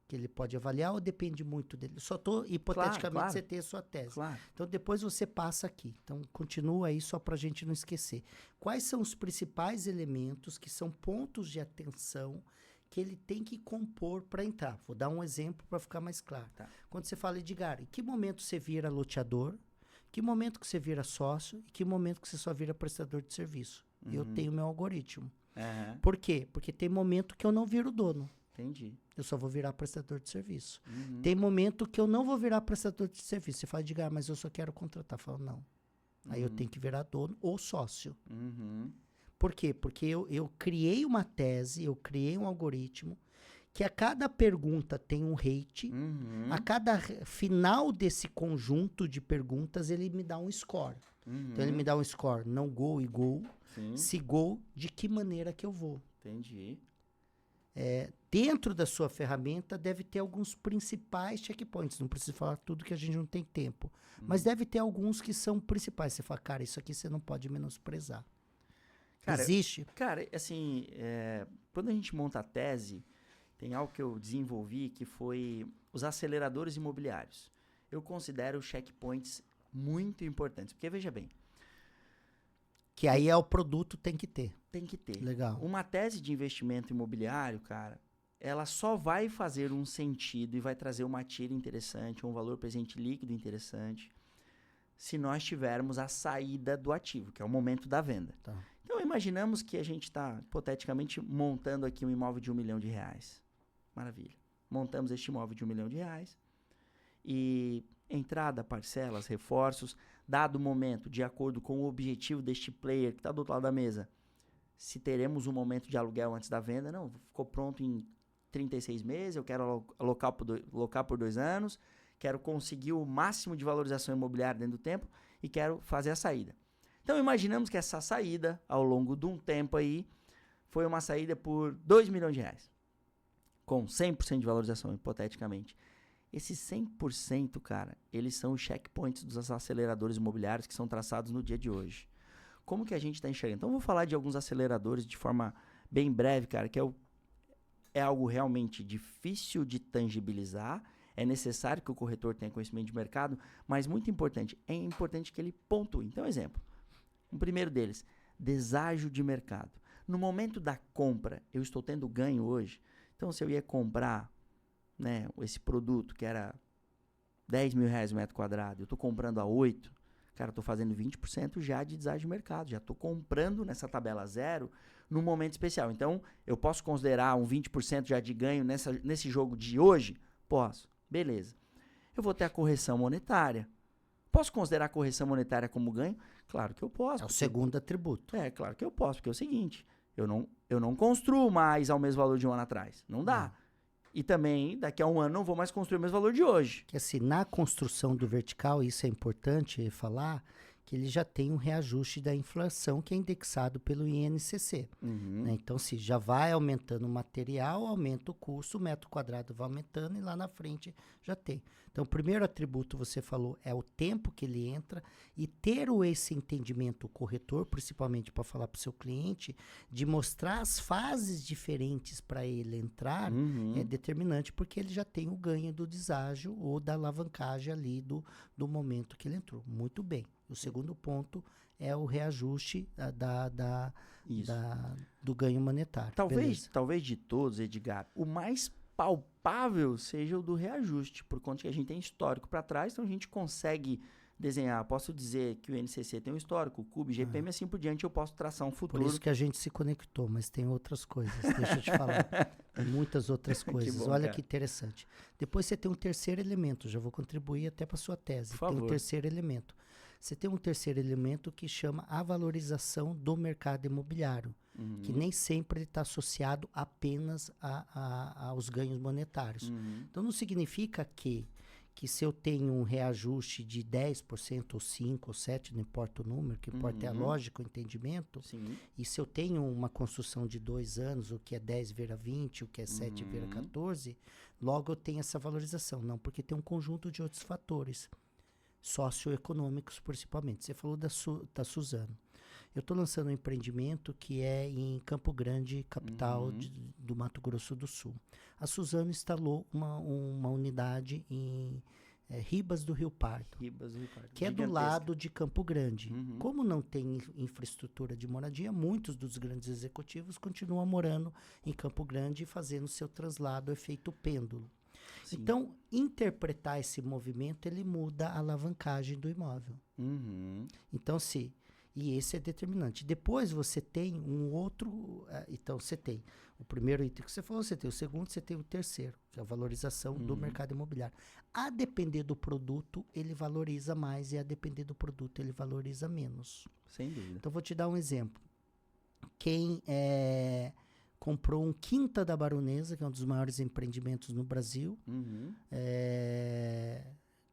Que ele pode avaliar ou depende muito dele? Só estou, hipoteticamente, você ter a sua tese. Então, depois você passa aqui. Então, continua aí só para a gente não esquecer. Quais são os principais elementos que são pontos de atenção que ele tem que compor para entrar? Vou dar um exemplo para ficar mais claro. Quando você fala, Edgar, em que momento você vira loteador? Que momento que você vira sócio? E que momento que você só vira prestador de serviço? Eu tenho meu algoritmo. Por quê? Porque tem momento que eu não viro dono. Entendi. Eu só vou virar prestador de serviço. Tem momento que eu não vou virar prestador de serviço. Você fala, Edgar, mas eu só quero contratar. Eu falo, não. Aí eu tenho que virar dono ou sócio. Por quê? Porque eu criei uma tese, eu criei um algoritmo que a cada pergunta tem um rate. A cada final desse conjunto de perguntas, ele me dá um score. Então, ele me dá um score não go e go. Se go, de que maneira que eu vou. Entendi. Dentro da sua ferramenta deve ter alguns principais checkpoints. Não preciso falar tudo que a gente não tem tempo. Mas deve ter alguns que são principais. Você fala, cara, isso aqui você não pode menosprezar. Cara, existe? Cara, assim, quando a gente monta a tese, tem algo que eu desenvolvi que foi os aceleradores imobiliários. Eu considero checkpoints muito importantes. Porque, veja bem, que aí é o produto, tem que ter. Tem que ter. Legal. Uma tese de investimento imobiliário, cara, ela só vai fazer um sentido e vai trazer uma tira interessante, um valor presente líquido interessante, se nós tivermos a saída do ativo, que é o momento da venda. Então, imaginamos que a gente está, hipoteticamente, montando aqui um imóvel de R$1 milhão. Maravilha. Montamos este imóvel de R$1 milhão. E entrada, parcelas, reforços, dado o momento, de acordo com o objetivo deste player que está do outro lado da mesa, se teremos um momento de aluguel antes da venda, não, ficou pronto em 36 meses, eu quero alocar por 2 anos, quero conseguir o máximo de valorização imobiliária dentro do tempo e quero fazer a saída. Então, imaginamos que essa saída, ao longo de um tempo aí, foi uma saída por R$2 milhões, com 100% de valorização, hipoteticamente. Esses 100%, cara, eles são os checkpoints dos aceleradores imobiliários que são traçados no dia de hoje. Como que a gente está enxergando? Então, eu vou falar de alguns aceleradores de forma bem breve, cara, que é algo realmente difícil de tangibilizar. É necessário que o corretor tenha conhecimento de mercado, mas muito importante, é importante que ele pontue. Então, exemplo, o primeiro deles, deságio de mercado. No momento da compra, eu estou tendo ganho hoje. Então, se eu ia comprar, né, esse produto que era R$10 mil o metro quadrado, eu estou comprando a 8, cara, eu estou fazendo 20% já de deságio de mercado, já estou comprando nessa tabela zero num momento especial. Então, eu posso considerar um 20% já de ganho nesse jogo de hoje? Posso. Beleza. Eu vou ter a correção monetária. Posso considerar a correção monetária como ganho? Claro que eu posso. É o segundo atributo. Claro que eu posso, porque é o seguinte, eu não construo mais ao mesmo valor de um ano atrás. Não dá. E também, daqui a um ano, não vou mais construir o mesmo valor de hoje. Que assim, na construção do vertical, isso é importante falar, que ele já tem um reajuste da inflação que é indexado pelo INCC. Uhum. Né? Então, se já vai aumentando o material, aumenta o custo, o metro quadrado vai aumentando e lá na frente já tem. Então, o primeiro atributo, você falou, é o tempo que ele entra e ter esse entendimento, o corretor, principalmente para falar para o seu cliente, de mostrar as fases diferentes para ele entrar, é determinante, porque ele já tem o ganho do deságio ou da alavancagem ali do momento que ele entrou. Muito bem. O segundo ponto é o reajuste do ganho monetário. Talvez de todos, Edgar, o mais palpável seja o do reajuste, por conta que a gente tem histórico para trás, então a gente consegue desenhar. Posso dizer que o INCC tem um histórico, o CUB, GPM, assim por diante, eu posso traçar um futuro. Por isso que a gente se conectou, mas tem outras coisas, deixa eu te falar. Tem muitas outras coisas. Que bom, Olha cara. que interessante. Depois você tem um terceiro elemento, já vou contribuir até para sua tese. Por favor. Tem um terceiro elemento. Você tem um terceiro elemento que chama a valorização do mercado imobiliário, que nem sempre está associado apenas aos ganhos monetários. Então, não significa que se eu tenho um reajuste de 10%, ou 5%, ou 7%, não importa o número, o que importa é a lógica, o entendimento, Sim. e se eu tenho uma construção de 2 anos, o que é 10 vira 20, o que é 7 vira 14, logo eu tenho essa valorização. Não, porque tem um conjunto de outros fatores socioeconômicos, principalmente. Você falou da Suzano. Eu estou lançando um empreendimento que é em Campo Grande, capital do Mato Grosso do Sul. A Suzano instalou uma unidade em Ribas do Rio Pardo, que é do lado de Campo Grande. Como não tem infraestrutura de moradia, muitos dos grandes executivos continuam morando em Campo Grande e fazendo seu traslado efeito pêndulo. Sim. Então, interpretar esse movimento, ele muda a alavancagem do imóvel. Então, e esse é determinante. Depois você tem um outro, então você tem o primeiro item que você falou, você tem o segundo, você tem o terceiro, que é a valorização do mercado imobiliário. A depender do produto, ele valoriza mais, e a depender do produto, ele valoriza menos. Sem dúvida. Então, vou te dar um exemplo. Quem comprou um Quinta da Baronesa, que é um dos maiores empreendimentos no Brasil,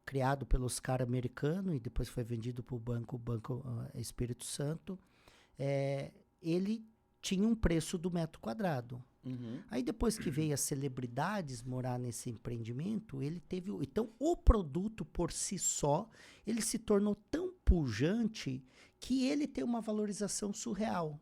criado pelo Oscar americano e depois foi vendido para o Banco Espírito Santo, ele tinha um preço do metro quadrado. Aí depois que veio as celebridades morar nesse empreendimento, ele teve... Então, o produto por si só, ele se tornou tão pujante que ele tem uma valorização surreal.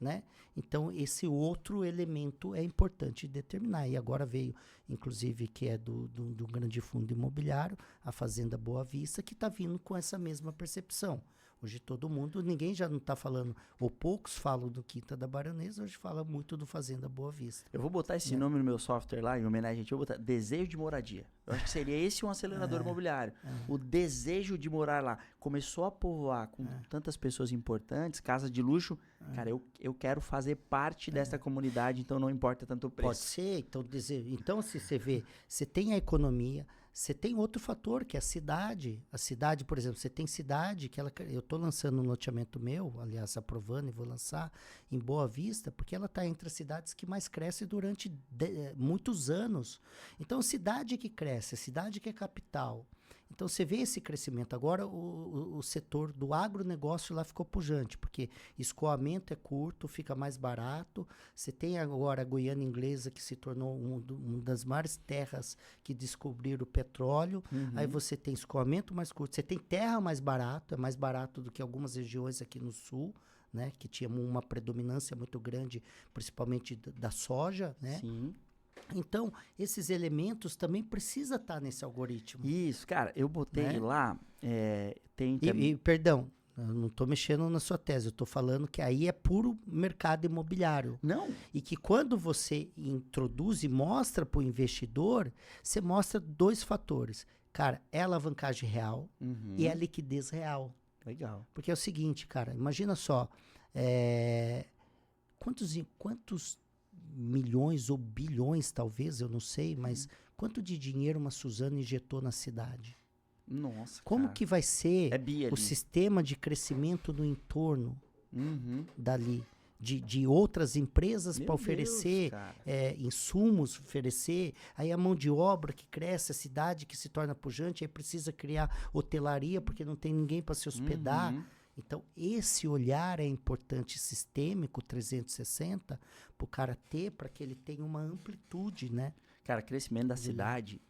Né? Então, esse outro elemento é importante determinar. E agora veio, inclusive, que é do grande fundo imobiliário, a Fazenda Boa Vista, que está vindo com essa mesma percepção. Hoje todo mundo, ninguém já não está falando, ou poucos falam do Quinta da Baronesa, hoje fala muito do Fazenda Boa Vista. Eu vou botar esse nome no meu software lá, em homenagem a gente, eu vou botar desejo de moradia. Eu acho que seria esse um acelerador imobiliário. O desejo de morar lá. Começou a povoar com tantas pessoas importantes, casa de luxo. Cara, eu quero fazer parte dessa comunidade, então não importa tanto o preço. Pode ser, então, então se você vê, você tem a economia, você tem outro fator, que é a cidade. A cidade, por exemplo, você tem cidade que eu estou lançando um loteamento meu, aliás, aprovando e vou lançar em Boa Vista, porque ela está entre as cidades que mais crescem durante muitos anos. Então, cidade que cresce, cidade que é capital. Então, você vê esse crescimento. Agora, o setor do agronegócio lá ficou pujante, porque escoamento é curto, fica mais barato. Você tem agora a Guiana Inglesa, que se tornou uma das maiores terras que descobriram o petróleo. Aí você tem escoamento mais curto. Você tem terra mais barato, é mais barato do que algumas regiões aqui no sul, né, que tinha uma predominância muito grande, principalmente da soja, né? Sim. Então, esses elementos também precisam estar nesse algoritmo. Isso, cara, eu botei Né? lá, tem E, perdão, eu não estou mexendo na sua tese, eu estou falando que aí é puro mercado imobiliário. Não, E que quando você introduz e mostra para o investidor, você mostra 2 fatores. Cara, é a alavancagem real e é a liquidez real. legal. Porque é o seguinte, cara, imagina só, quantos milhões ou bilhões, talvez, eu não sei, mas quanto de dinheiro uma Suzano injetou na cidade? Nossa, Como cara. que vai ser É bi ali. o sistema de crescimento no entorno dali? de outras empresas Meu para Deus, oferecer cara. insumos, oferecer, aí a mão de obra que cresce, a cidade que se torna pujante, aí precisa criar hotelaria porque não tem ninguém para se hospedar. Uhum. Então, esse olhar é importante, sistêmico, 360, para o cara ter, para que ele tenha uma amplitude, né? Cara, crescimento da De cidade,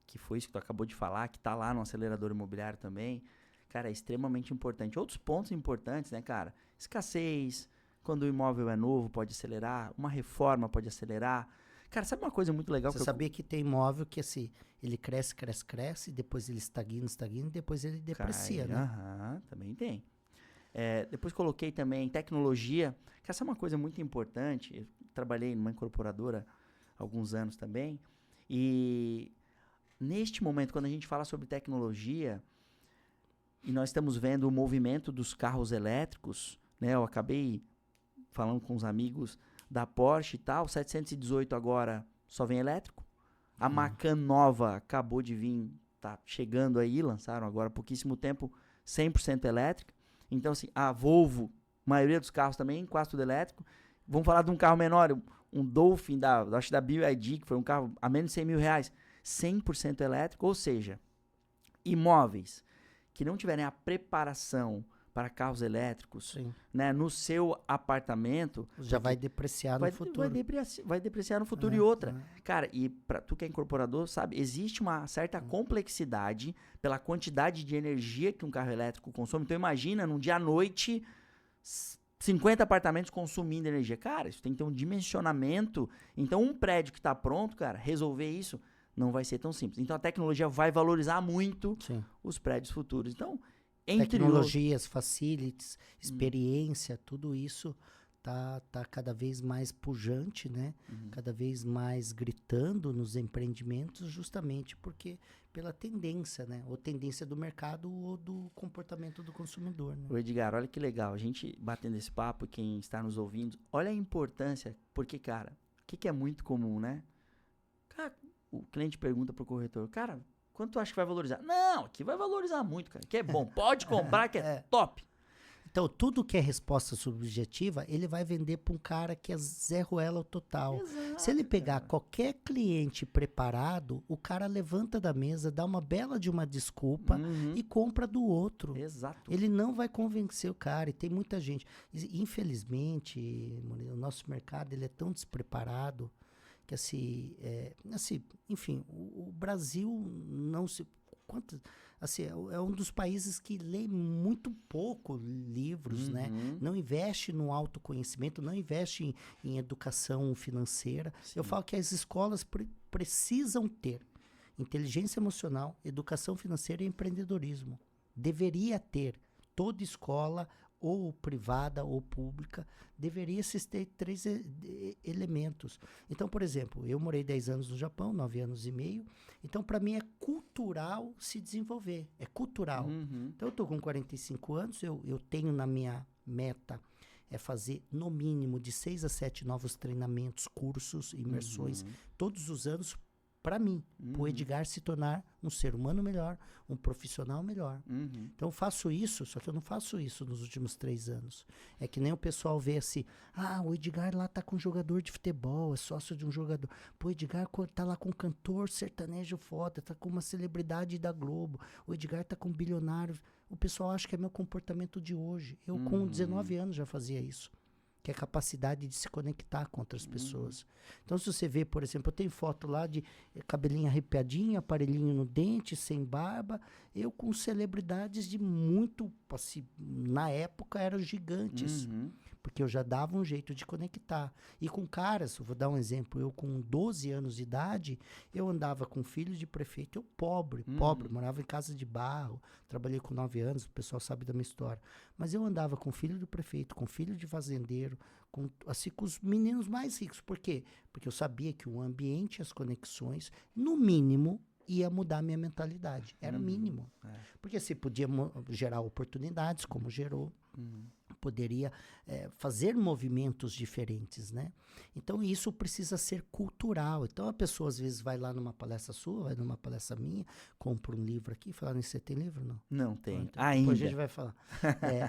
que foi isso que tu acabou de falar, que tá lá no acelerador imobiliário também, cara, é extremamente importante. Outros pontos importantes, né, cara? Escassez, quando o imóvel é novo, pode acelerar, uma reforma pode acelerar. Cara, sabe uma coisa muito legal Você que sabia que tem imóvel que assim, ele cresce, cresce, cresce, depois ele estagna, e depois ele deprecia, né? Aham, também tem. Depois coloquei também tecnologia, que essa é uma coisa muito importante. Eu trabalhei numa incorporadora há alguns anos também. E neste momento, quando a gente fala sobre tecnologia, e nós estamos vendo o movimento dos carros elétricos, né? Eu acabei falando com os amigos da Porsche e tal, 718 agora só vem elétrico. A Macan nova acabou de vir, tá chegando aí, lançaram agora há pouquíssimo tempo, 100% elétrica. Então, assim, a Volvo, maioria dos carros também, quase tudo elétrico. Vamos falar de um carro menor, um Dolphin, acho da BYD, que foi um carro a menos de 100 mil reais, 100% elétrico, ou seja, imóveis que não tiverem a preparação para carros elétricos, Sim. né, no seu apartamento... Já vai depreciar no futuro. Vai depreciar no futuro. E outra, cara, e pra tu que é incorporador, sabe, existe uma certa complexidade pela quantidade de energia que um carro elétrico consome. Então imagina, num dia à noite, 50 apartamentos consumindo energia. Cara, isso tem que ter um dimensionamento. Então um prédio que está pronto, cara, resolver isso não vai ser tão simples. Então a tecnologia vai valorizar muito Sim. os prédios futuros. Então, entre tecnologias, facilities, experiência, tudo isso tá cada vez mais pujante, né? Cada vez mais gritando nos empreendimentos, justamente porque pela tendência, né? Ou tendência do mercado ou do comportamento do consumidor, né? O Edgar, olha que legal, a gente batendo esse papo, quem está nos ouvindo, olha a importância, porque, cara, o que é muito comum, né? Cara, o cliente pergunta pro corretor, cara, quanto tu acha que vai valorizar? Não, aqui vai valorizar muito, cara, que é bom, pode comprar que é top. Então, tudo que é resposta subjetiva, ele vai vender para um cara que é Zé Ruela total. Exato, se ele pegar qualquer cliente preparado, o cara levanta da mesa, dá uma bela de uma desculpa e compra do outro. Exato. Ele não vai convencer o cara. E tem muita gente. Infelizmente, Murilo, o nosso mercado ele é tão despreparado que, assim, enfim, o Brasil não se... assim, é um dos países que lê muito pouco livros, né? Não investe no autoconhecimento, não investe em educação financeira. Sim. Eu falo que as escolas precisam ter inteligência emocional, educação financeira e empreendedorismo. Deveria ter. Toda escola, ou privada ou pública, deveria ter 3 elementos. Então, por exemplo, eu morei 10 anos no Japão, 9 anos e meio. Então, para mim, é cultural se desenvolver. É cultural. Então, eu estou com 45 anos, eu tenho na minha meta fazer, no mínimo, de 6 a 7 novos treinamentos, cursos, imersões, todos os anos, para mim, para o Edgar se tornar um ser humano melhor, um profissional melhor. Então eu faço isso, só que eu não faço isso nos últimos 3 anos. É que nem o pessoal vê assim, o Edgar lá tá com um jogador de futebol, é sócio de um jogador. Pô, o Edgar tá lá com um cantor sertanejo foda, tá com uma celebridade da Globo. O Edgar tá com um bilionário. O pessoal acha que é meu comportamento de hoje. Eu com 19 anos já fazia isso. Que é a capacidade de se conectar com outras pessoas. Então, se você vê, por exemplo, eu tenho foto lá de cabelinho arrepiadinho, aparelhinho no dente, sem barba, eu com celebridades de muito, assim, na época eram gigantes, porque eu já dava um jeito de conectar. E com caras, eu vou dar um exemplo, eu com 12 anos de idade, eu andava com filho de prefeito, eu pobre, morava em casa de barro, trabalhei com 9 anos, o pessoal sabe da minha história. Mas eu andava com filho do prefeito, com filho de fazendeiro, com os meninos mais ricos. Por quê? Porque eu sabia que o ambiente, as conexões, no mínimo, ia mudar a minha mentalidade. Era mínimo. Porque se podia gerar oportunidades, como gerou. poderia fazer movimentos diferentes, né? Então, isso precisa ser cultural. Então, a pessoa, às vezes, vai lá numa palestra sua, vai numa palestra minha, compra um livro aqui, fala, você tem livro? Não. Não tem. Então, Ainda. depois a gente vai falar.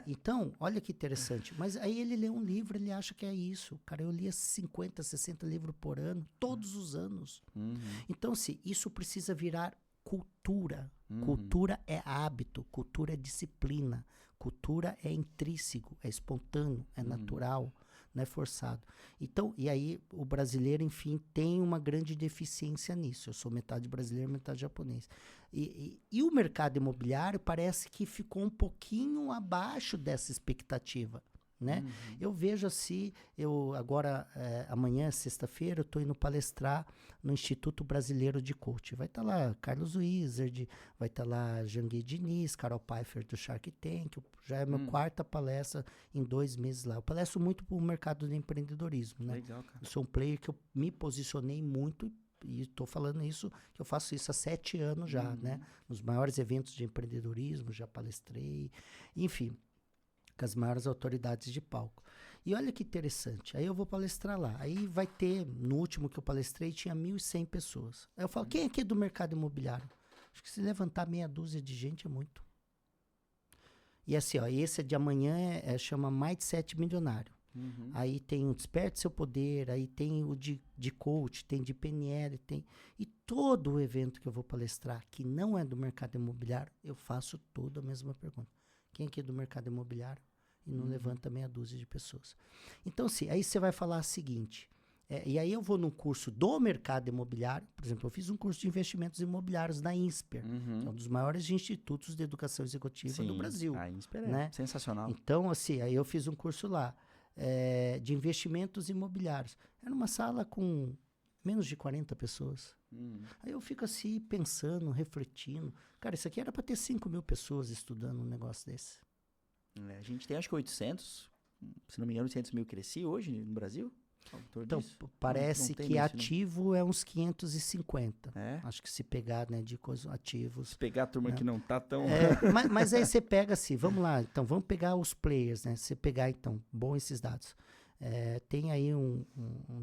Então, olha que interessante. Mas aí ele lê um livro, ele acha que é isso. Cara, eu lia 50, 60 livros por ano, todos os anos. Então, isso precisa virar cultura. Cultura é hábito, cultura é disciplina, cultura é intrínseco, é espontâneo, é natural, não é forçado. Então, e aí o brasileiro, enfim, tem uma grande deficiência nisso. Eu sou metade brasileiro, metade japonês. E o mercado imobiliário parece que ficou um pouquinho abaixo dessa expectativa. Né? Eu vejo assim, agora, amanhã, sexta-feira, eu estou indo palestrar no Instituto Brasileiro de Coaching. Vai estar lá Carlos Wizard, vai estar lá Janguei Diniz, Carol Pfeiffer do Shark Tank. Já é a minha quarta palestra em 2 meses lá. Eu palestro muito para o mercado do empreendedorismo. Né? Legal, cara. Eu sou um player que eu me posicionei muito e estou falando isso, que eu faço isso há 7 anos já, né? Nos maiores eventos de empreendedorismo, já palestrei, enfim, com as maiores autoridades de palco. E olha que interessante, aí eu vou palestrar lá, aí vai ter, no último que eu palestrei, tinha 1.100 pessoas. Aí eu falo, quem aqui é do mercado imobiliário? Acho que se levantar meia dúzia de gente é muito. E assim, ó, esse de amanhã chama Mindset Milionário. Aí tem o Desperte Seu Poder, aí tem o de coach, tem de PNL, tem... E todo o evento que eu vou palestrar, que não é do mercado imobiliário, eu faço toda a mesma pergunta. Quem aqui é do mercado imobiliário? E não levanta meia dúzia de pessoas. Então, sim, aí você vai falar o seguinte, e aí eu vou num curso do mercado imobiliário, por exemplo, eu fiz um curso de investimentos imobiliários na INSPER, que é um dos maiores institutos de educação executiva do Brasil. A INSPER né? Sensacional. Então, assim, aí eu fiz um curso lá de investimentos imobiliários. Era uma sala com menos de 40 pessoas. Aí eu fico assim, pensando, refletindo. Cara, isso aqui era para ter 5.000 pessoas estudando um negócio desse. A gente tem acho que 800, se não me engano, 800 mil cresci hoje no Brasil. Então, parece que isso, ativo é uns 550. É? Acho que se pegar, né, de coisas ativos. Se pegar a turma que não tá tão... mas aí você pega assim, vamos lá, então vamos pegar os players, né? Você pegar, então, bom esses dados. Tem aí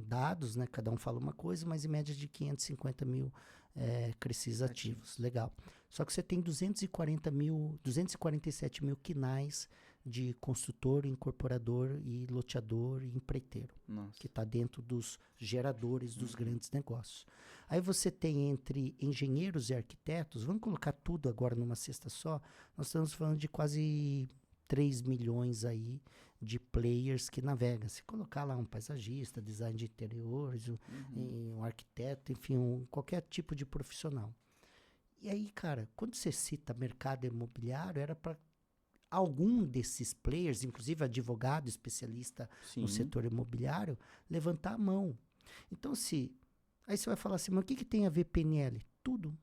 dados, né? Cada um fala uma coisa, mas em média de 550 mil crescis ativos. Legal. Só que você tem 247 mil quinais de construtor, incorporador e loteador e empreiteiro. Nossa. Que está dentro dos geradores dos grandes negócios. Aí você tem entre engenheiros e arquitetos, vamos colocar tudo agora numa cesta só, nós estamos falando de quase 3 milhões aí de players que navegam. Se colocar lá um paisagista, design de interiores, um arquiteto, enfim, qualquer tipo de profissional. E aí, cara, quando você cita mercado imobiliário, era para algum desses players, inclusive advogado, especialista no setor imobiliário, levantar a mão. Então, aí você vai falar assim, mas o que tem a ver PNL? Tudo.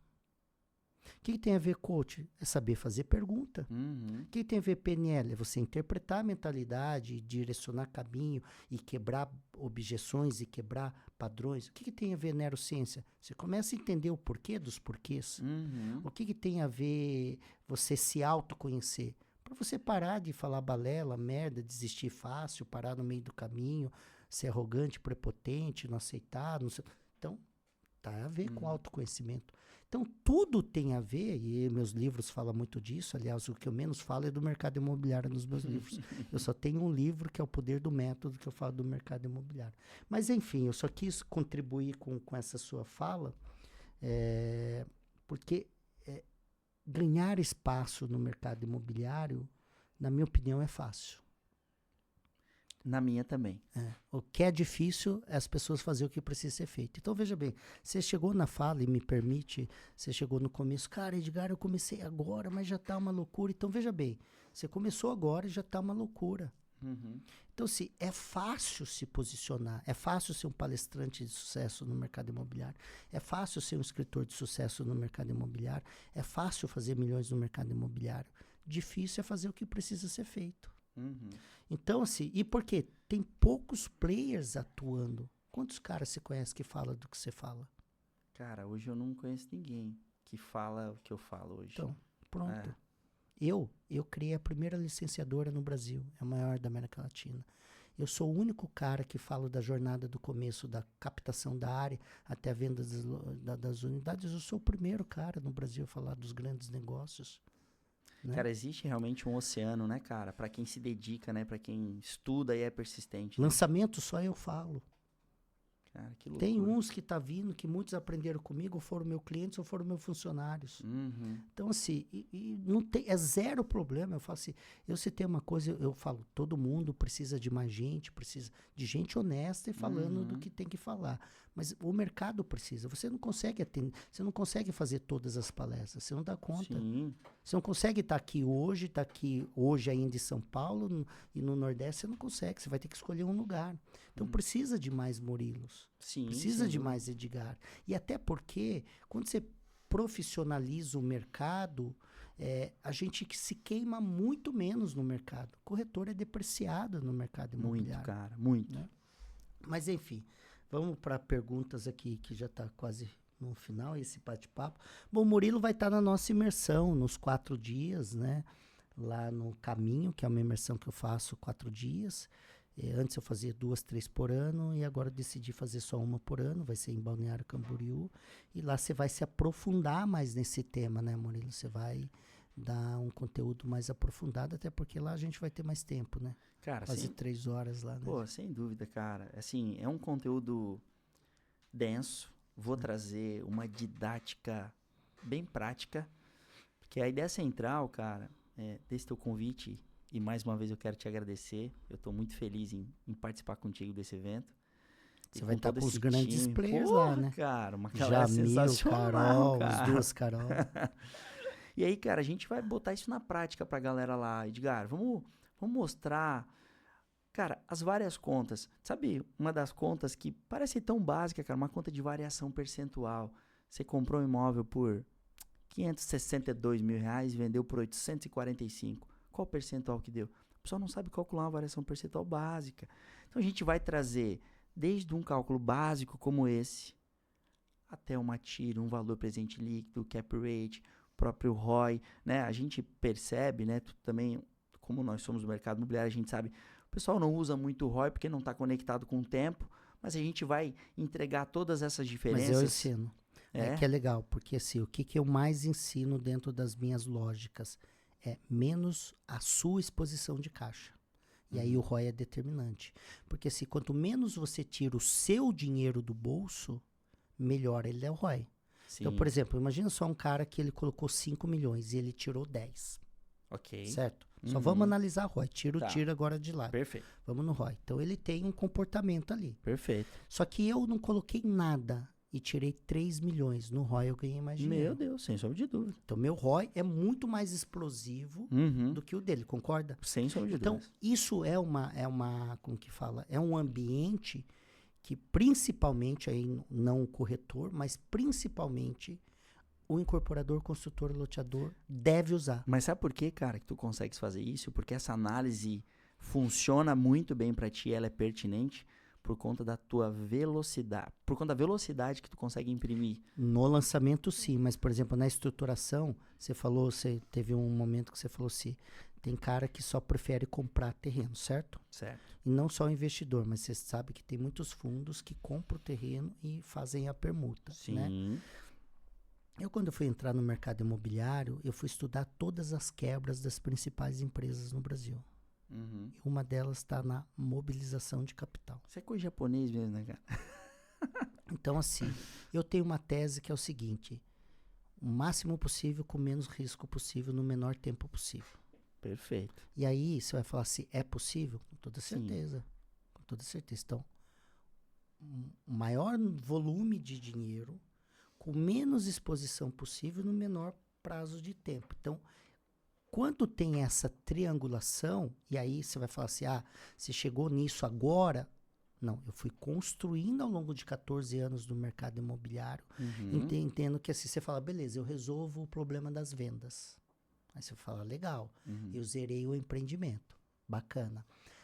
O que tem a ver coach? É saber fazer pergunta. O que tem a ver PNL? É você interpretar a mentalidade, direcionar caminho e quebrar objeções e quebrar padrões. O que tem a ver neurociência? Você começa a entender o porquê dos porquês. O que tem a ver você se autoconhecer? Para você parar de falar balela, merda, desistir fácil, parar no meio do caminho, ser arrogante, prepotente, não aceitar. Então, tá a ver com autoconhecimento. Então, tudo tem a ver, e meus livros falam muito disso. Aliás, o que eu menos falo é do mercado imobiliário nos meus livros. Eu só tenho um livro que é O Poder do Método, que eu falo do mercado imobiliário. Mas, enfim, eu só quis contribuir com essa sua fala, porque ganhar espaço no mercado imobiliário, na minha opinião, é fácil. Na minha também. O que é difícil é as pessoas fazerem o que precisa ser feito. Então, veja bem, você chegou na fala, e me permite, você chegou no começo, cara, Edgar, eu comecei agora, mas já tá uma loucura. Então, veja bem, você começou agora e já tá uma loucura. Então, é fácil se posicionar, é fácil ser um palestrante de sucesso no mercado imobiliário, é fácil ser um escritor de sucesso no mercado imobiliário, é fácil fazer milhões no mercado imobiliário. Difícil é fazer o que precisa ser feito. Então, e por quê? Tem poucos players atuando. Quantos caras você conhece que fala do que você fala? Cara, hoje eu não conheço ninguém que fala o que eu falo hoje. Então, pronto. Eu criei a primeira licenciadora no Brasil, é a maior da América Latina. Eu sou o único cara que falo da jornada do começo, da captação da área até a venda das unidades. Eu sou o primeiro cara no Brasil a falar dos grandes negócios. Né? Cara, existe realmente um oceano, né, cara? Pra quem se dedica, né? Pra quem estuda e é persistente. Né? Lançamento só eu falo. Cara, que loucura. Tem uns que tá vindo, que muitos aprenderam comigo, ou foram meus clientes, ou foram meus funcionários. Uhum. Então, assim, não tem, é zero problema. Eu falo assim, se tem uma coisa, eu falo, todo mundo precisa de mais gente, precisa de gente honesta e falando do que tem que falar. Mas o mercado precisa. Você não consegue atender, você não consegue fazer todas as palestras, você não dá conta. Sim. Você não consegue estar aqui hoje ainda em São Paulo e no Nordeste, você não consegue, você vai ter que escolher um lugar. Então precisa de mais Murilos. Sim. Precisa de sim. mais Edgar. E até porque, quando você profissionaliza o mercado, a gente se queima muito menos no mercado. O corretor é depreciado no mercado imobiliário. Muito, cara, muito. Né? Mas, enfim, vamos para perguntas aqui, que já está quase no final, esse bate-papo. Bom, o Murilo vai estar na nossa imersão, nos 4 dias, né? Lá no Caminho, que é uma imersão que eu faço 4 dias. Antes eu fazia 2, 3 por ano e agora eu decidi fazer só uma por ano, vai ser em Balneário Camboriú. E lá você vai se aprofundar mais nesse tema, né, Murilo? Você vai dar um conteúdo mais aprofundado, até porque lá a gente vai ter mais tempo, né? Cara, Fazer 3 horas lá, né? Pô, sem dúvida, cara. Assim, é um conteúdo denso. Vou trazer uma didática bem prática, porque a ideia central, cara, desse teu convite, e mais uma vez eu quero te agradecer. Eu tô muito feliz em participar contigo desse evento. Você vai estar com os esse grandes time. players Porra, lá, né? cara, uma galera Jamil, sensacional, Carol, cara. os 2 Carol. E aí, cara, a gente vai botar isso na prática pra galera lá. Edgar, vamos mostrar, cara, as várias contas. Sabe, uma das contas que parece tão básica, cara, uma conta de variação percentual. Você comprou um imóvel por 562 mil reais e vendeu por 845. Qual o percentual que deu? O pessoal não sabe calcular uma variação percentual básica. Então a gente vai trazer desde um cálculo básico como esse, até uma TIR, um valor presente líquido, cap rate, próprio ROI, né? A gente percebe, né? Também, como nós somos do mercado imobiliário, a gente sabe, o pessoal não usa muito o ROI porque não está conectado com o tempo, mas a gente vai entregar todas essas diferenças. Mas eu ensino. É que é legal, porque assim, o que eu mais ensino dentro das minhas lógicas é menos a sua exposição de caixa. E aí o ROI é determinante. Porque assim, quanto menos você tira o seu dinheiro do bolso, melhor ele é o ROI. Sim. Então, por exemplo, imagina só um cara que ele colocou 5 milhões e ele tirou 10. Ok. Certo? Só vamos analisar ROI. Tira o Tá. tiro agora de lá. Perfeito. Vamos no ROI. Então, ele tem um comportamento ali. Perfeito. Só que eu não coloquei nada e tirei 3 milhões. No ROI eu ganhei mais dinheiro. Meu Deus, sem sombra de dúvida. Então, meu ROI é muito mais explosivo do que o dele, concorda? Sem sombra de Então, dúvida. isso é uma, como que fala? É um ambiente que principalmente, aí não o corretor, mas principalmente o incorporador, construtor, loteador deve usar. Mas sabe por que, cara, que tu consegues fazer isso? Porque essa análise funciona muito bem para ti, ela é pertinente por conta da tua velocidade, por conta da velocidade que tu consegue imprimir. No lançamento, sim, mas, por exemplo, na estruturação, você teve um momento que você falou assim, tem cara que só prefere comprar terreno, certo? Certo. E não só o investidor, mas você sabe que tem muitos fundos que compram o terreno e fazem a permuta, Sim. né? Eu, quando eu fui entrar no mercado imobiliário, eu fui estudar todas as quebras das principais empresas no Brasil. Uhum. E uma delas está na mobilização de capital. Isso é coisa japonês mesmo, né, cara? Então, assim, eu tenho uma tese que é o seguinte, o máximo possível com menos risco possível no menor tempo possível. Perfeito. E aí, você vai falar assim, é possível? Com toda Sim. certeza. Com toda certeza. Então, o maior volume de dinheiro com menos exposição possível no menor prazo de tempo. Então, quando tem essa triangulação, e aí você vai falar assim, você chegou nisso agora? Não, eu fui construindo ao longo de 14 anos no mercado imobiliário, entendendo que assim, você fala, beleza, eu resolvo o problema das vendas. Aí você fala, legal, eu zerei o empreendimento, bacana.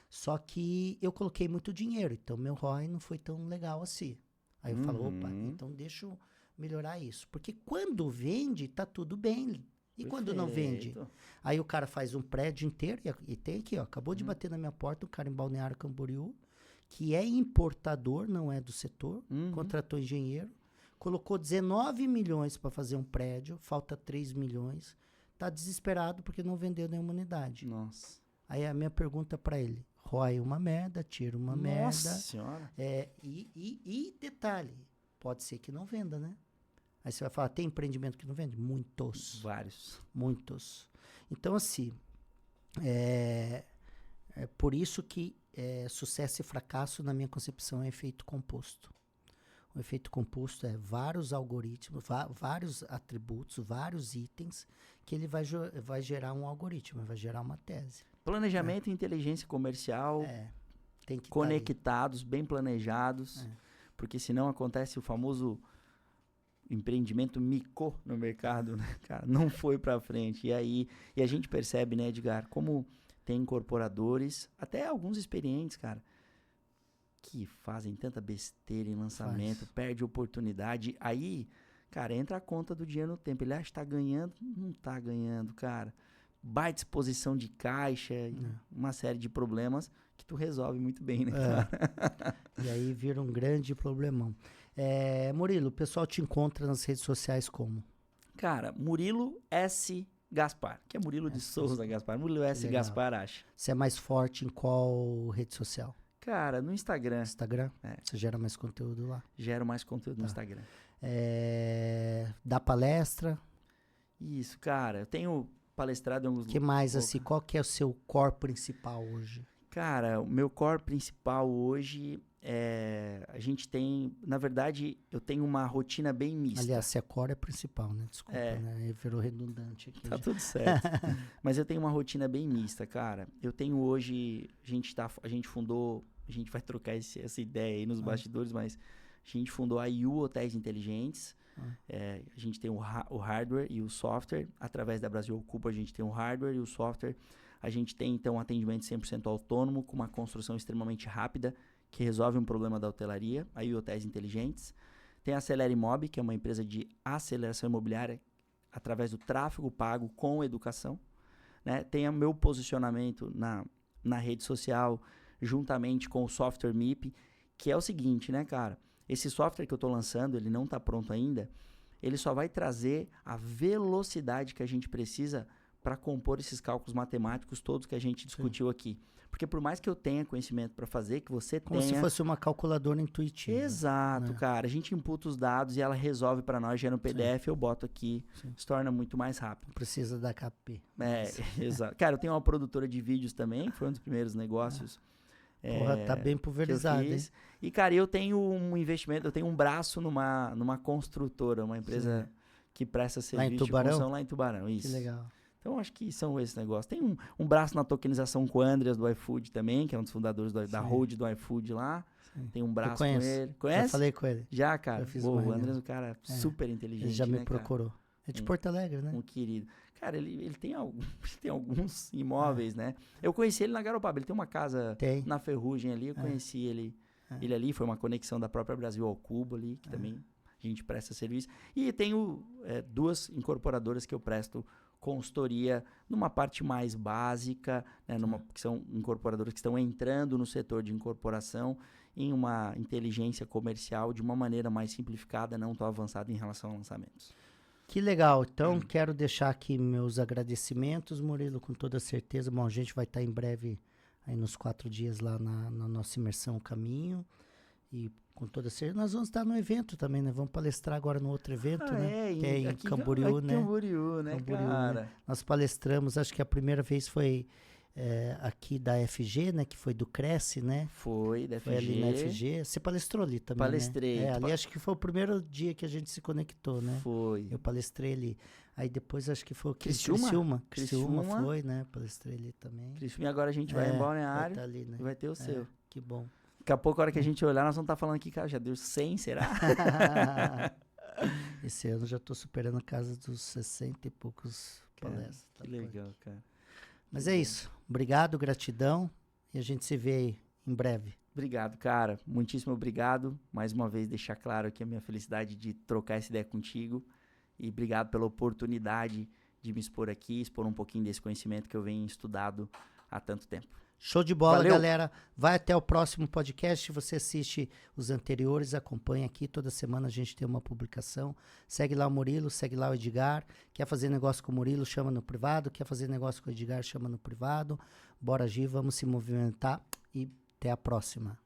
Só que eu coloquei muito dinheiro, então meu ROI não foi tão legal assim. Aí eu falo, opa, então deixa eu melhorar isso. Porque quando vende, tá tudo bem. E quando não vende? Perfeito. Aí o cara faz um prédio inteiro, e tem aqui, ó, acabou de bater na minha porta um cara em Balneário Camboriú, que é importador, não é do setor, contratou engenheiro, colocou 19 milhões para fazer um prédio, falta 3 milhões, tá desesperado porque não vendeu nenhuma unidade. Nossa. Aí a minha pergunta para ele, rói uma merda, tira uma merda. Nossa senhora. E detalhe, pode ser que não venda, né? Aí você vai falar, tem empreendimento que não vende? Muitos. Vários. Muitos. Então, assim, é por isso que sucesso e fracasso, na minha concepção, é efeito composto. O efeito composto é vários algoritmos, vários atributos, vários itens, que ele vai gerar um algoritmo, vai gerar uma tese. Planejamento e inteligência comercial Tem que conectados, bem planejados, porque senão acontece o famoso empreendimento micô no mercado, né, cara? Não foi pra frente. E a gente percebe, né, Edgar, como tem incorporadores, até alguns experientes, cara, que fazem tanta besteira em lançamento, perde oportunidade. Aí, cara, entra a conta do dinheiro no tempo. Ele acha que tá ganhando, não tá ganhando, cara. Baita exposição de caixa, uma série de problemas que tu resolve muito bem, né, cara? E aí vira um grande problemão. Murilo, o pessoal te encontra nas redes sociais como? Cara, Murilo S. Gaspar, que é Murilo de Souza Gaspar. Murilo S. Legal. Gaspar, acha. Você é mais forte em qual rede social? Cara, no Instagram. Instagram? É. Você gera mais conteúdo lá? Gero mais conteúdo no Instagram. Dá palestra? Isso, cara. Eu tenho palestrado em alguns O que mais, assim, qual que é o seu core principal hoje? Cara, o meu core principal hoje a gente tem, na verdade, eu tenho uma rotina bem mista. Aliás, se a core é principal, né? Desculpa, né? Virou redundante aqui. Tá tudo certo. Mas eu tenho uma rotina bem mista, cara. Eu tenho hoje, a gente fundou, a gente vai trocar essa ideia aí nos bastidores, mas a gente fundou a IU Hotéis Inteligentes. A gente tem o hardware e o software. Através da Brasil Ocupa, a gente tem o hardware e o software. A gente tem, então, um atendimento 100% autônomo, com uma construção extremamente rápida, que resolve um problema da hotelaria, a IU Hotéis Inteligentes. Tem a Acelera Imob, que é uma empresa de aceleração imobiliária, através do tráfego pago com educação. Né? Tem o meu posicionamento na rede social, juntamente com o software MIP, que é o seguinte, né, cara? Esse software que eu estou lançando, ele não está pronto ainda, ele só vai trazer a velocidade que a gente precisa para compor esses cálculos matemáticos todos que a gente discutiu aqui. Porque por mais que eu tenha conhecimento para fazer, que você Como tenha... se fosse uma calculadora intuitiva. Exato, cara. A gente imputa os dados e ela resolve para nós, gera um PDF, eu boto aqui, se torna muito mais rápido. Não precisa da KP. Exato. Cara, eu tenho uma produtora de vídeos também, que foi um dos primeiros negócios. Porra, tá bem pulverizado, hein? E, cara, eu tenho um investimento, eu tenho um braço numa construtora, uma empresa que presta serviço de construção lá em Tubarão. Isso. Que legal. Então, acho que são esses negócios. Tem um braço na tokenização com o Andreas do iFood também, que é um dos fundadores da Hold do iFood lá. Sim. Tem um braço com ele. Conhece? Já falei com ele. Já, cara. O Andreas é um cara super inteligente. Ele já me procurou. Cara? É de Porto Alegre, né? Um querido. Cara, ele tem alguns imóveis, né? Eu conheci ele na Garopaba. Ele tem uma casa na Ferrugem ali. Eu conheci ele ali. Foi uma conexão da própria Brasil ao Cubo ali, que também a gente presta serviço. E tenho 2 incorporadoras que eu presto consultoria numa parte mais básica, né, que são incorporadoras que estão entrando no setor de incorporação em uma inteligência comercial de uma maneira mais simplificada, não tão avançada em relação a lançamentos. Que legal. Então, quero deixar aqui meus agradecimentos, Murilo, com toda certeza. Bom, a gente vai estar em breve aí nos 4 dias lá na nossa imersão Caminho. E com toda certeza, nós vamos estar no evento também, né? Vamos palestrar agora no outro evento, né? Que é em Camboriú, né? Camboriú, né, cara? Né? Nós palestramos, acho que a primeira vez foi aqui da FG, né? Que foi do Cresce, né? Foi, da FG. Foi ali na FG. Você palestrou ali também, Palestrei. né? Ali acho que foi o primeiro dia que a gente se conectou, né? Foi. Eu palestrei ali. Aí depois acho que foi o Criciúma foi, né? Palestrei ali também. Criciúma, e agora a gente vai em Balneário vai ali, né? e vai ter o seu. Que bom. Daqui a pouco, a hora que a gente olhar, nós vamos estar falando aqui, cara, já deu 100, será? Esse ano já estou superando a casa dos 60 e poucos palestras. Que legal, cara. Mas é isso. Obrigado, gratidão. E a gente se vê aí em breve. Obrigado, cara. Muitíssimo obrigado. Mais uma vez, deixar claro aqui a minha felicidade de trocar essa ideia contigo. E obrigado pela oportunidade de me expor aqui, expor um pouquinho desse conhecimento que eu venho estudado há tanto tempo. Show de bola, Valeu. galera. Vai até o próximo podcast. Você assiste os anteriores, acompanha aqui. Toda semana a gente tem uma publicação. Segue lá o Murilo, segue lá o Edgar. Quer fazer negócio com o Murilo, chama no privado. Quer fazer negócio com o Edgar, chama no privado. Bora agir, vamos se movimentar e até a próxima.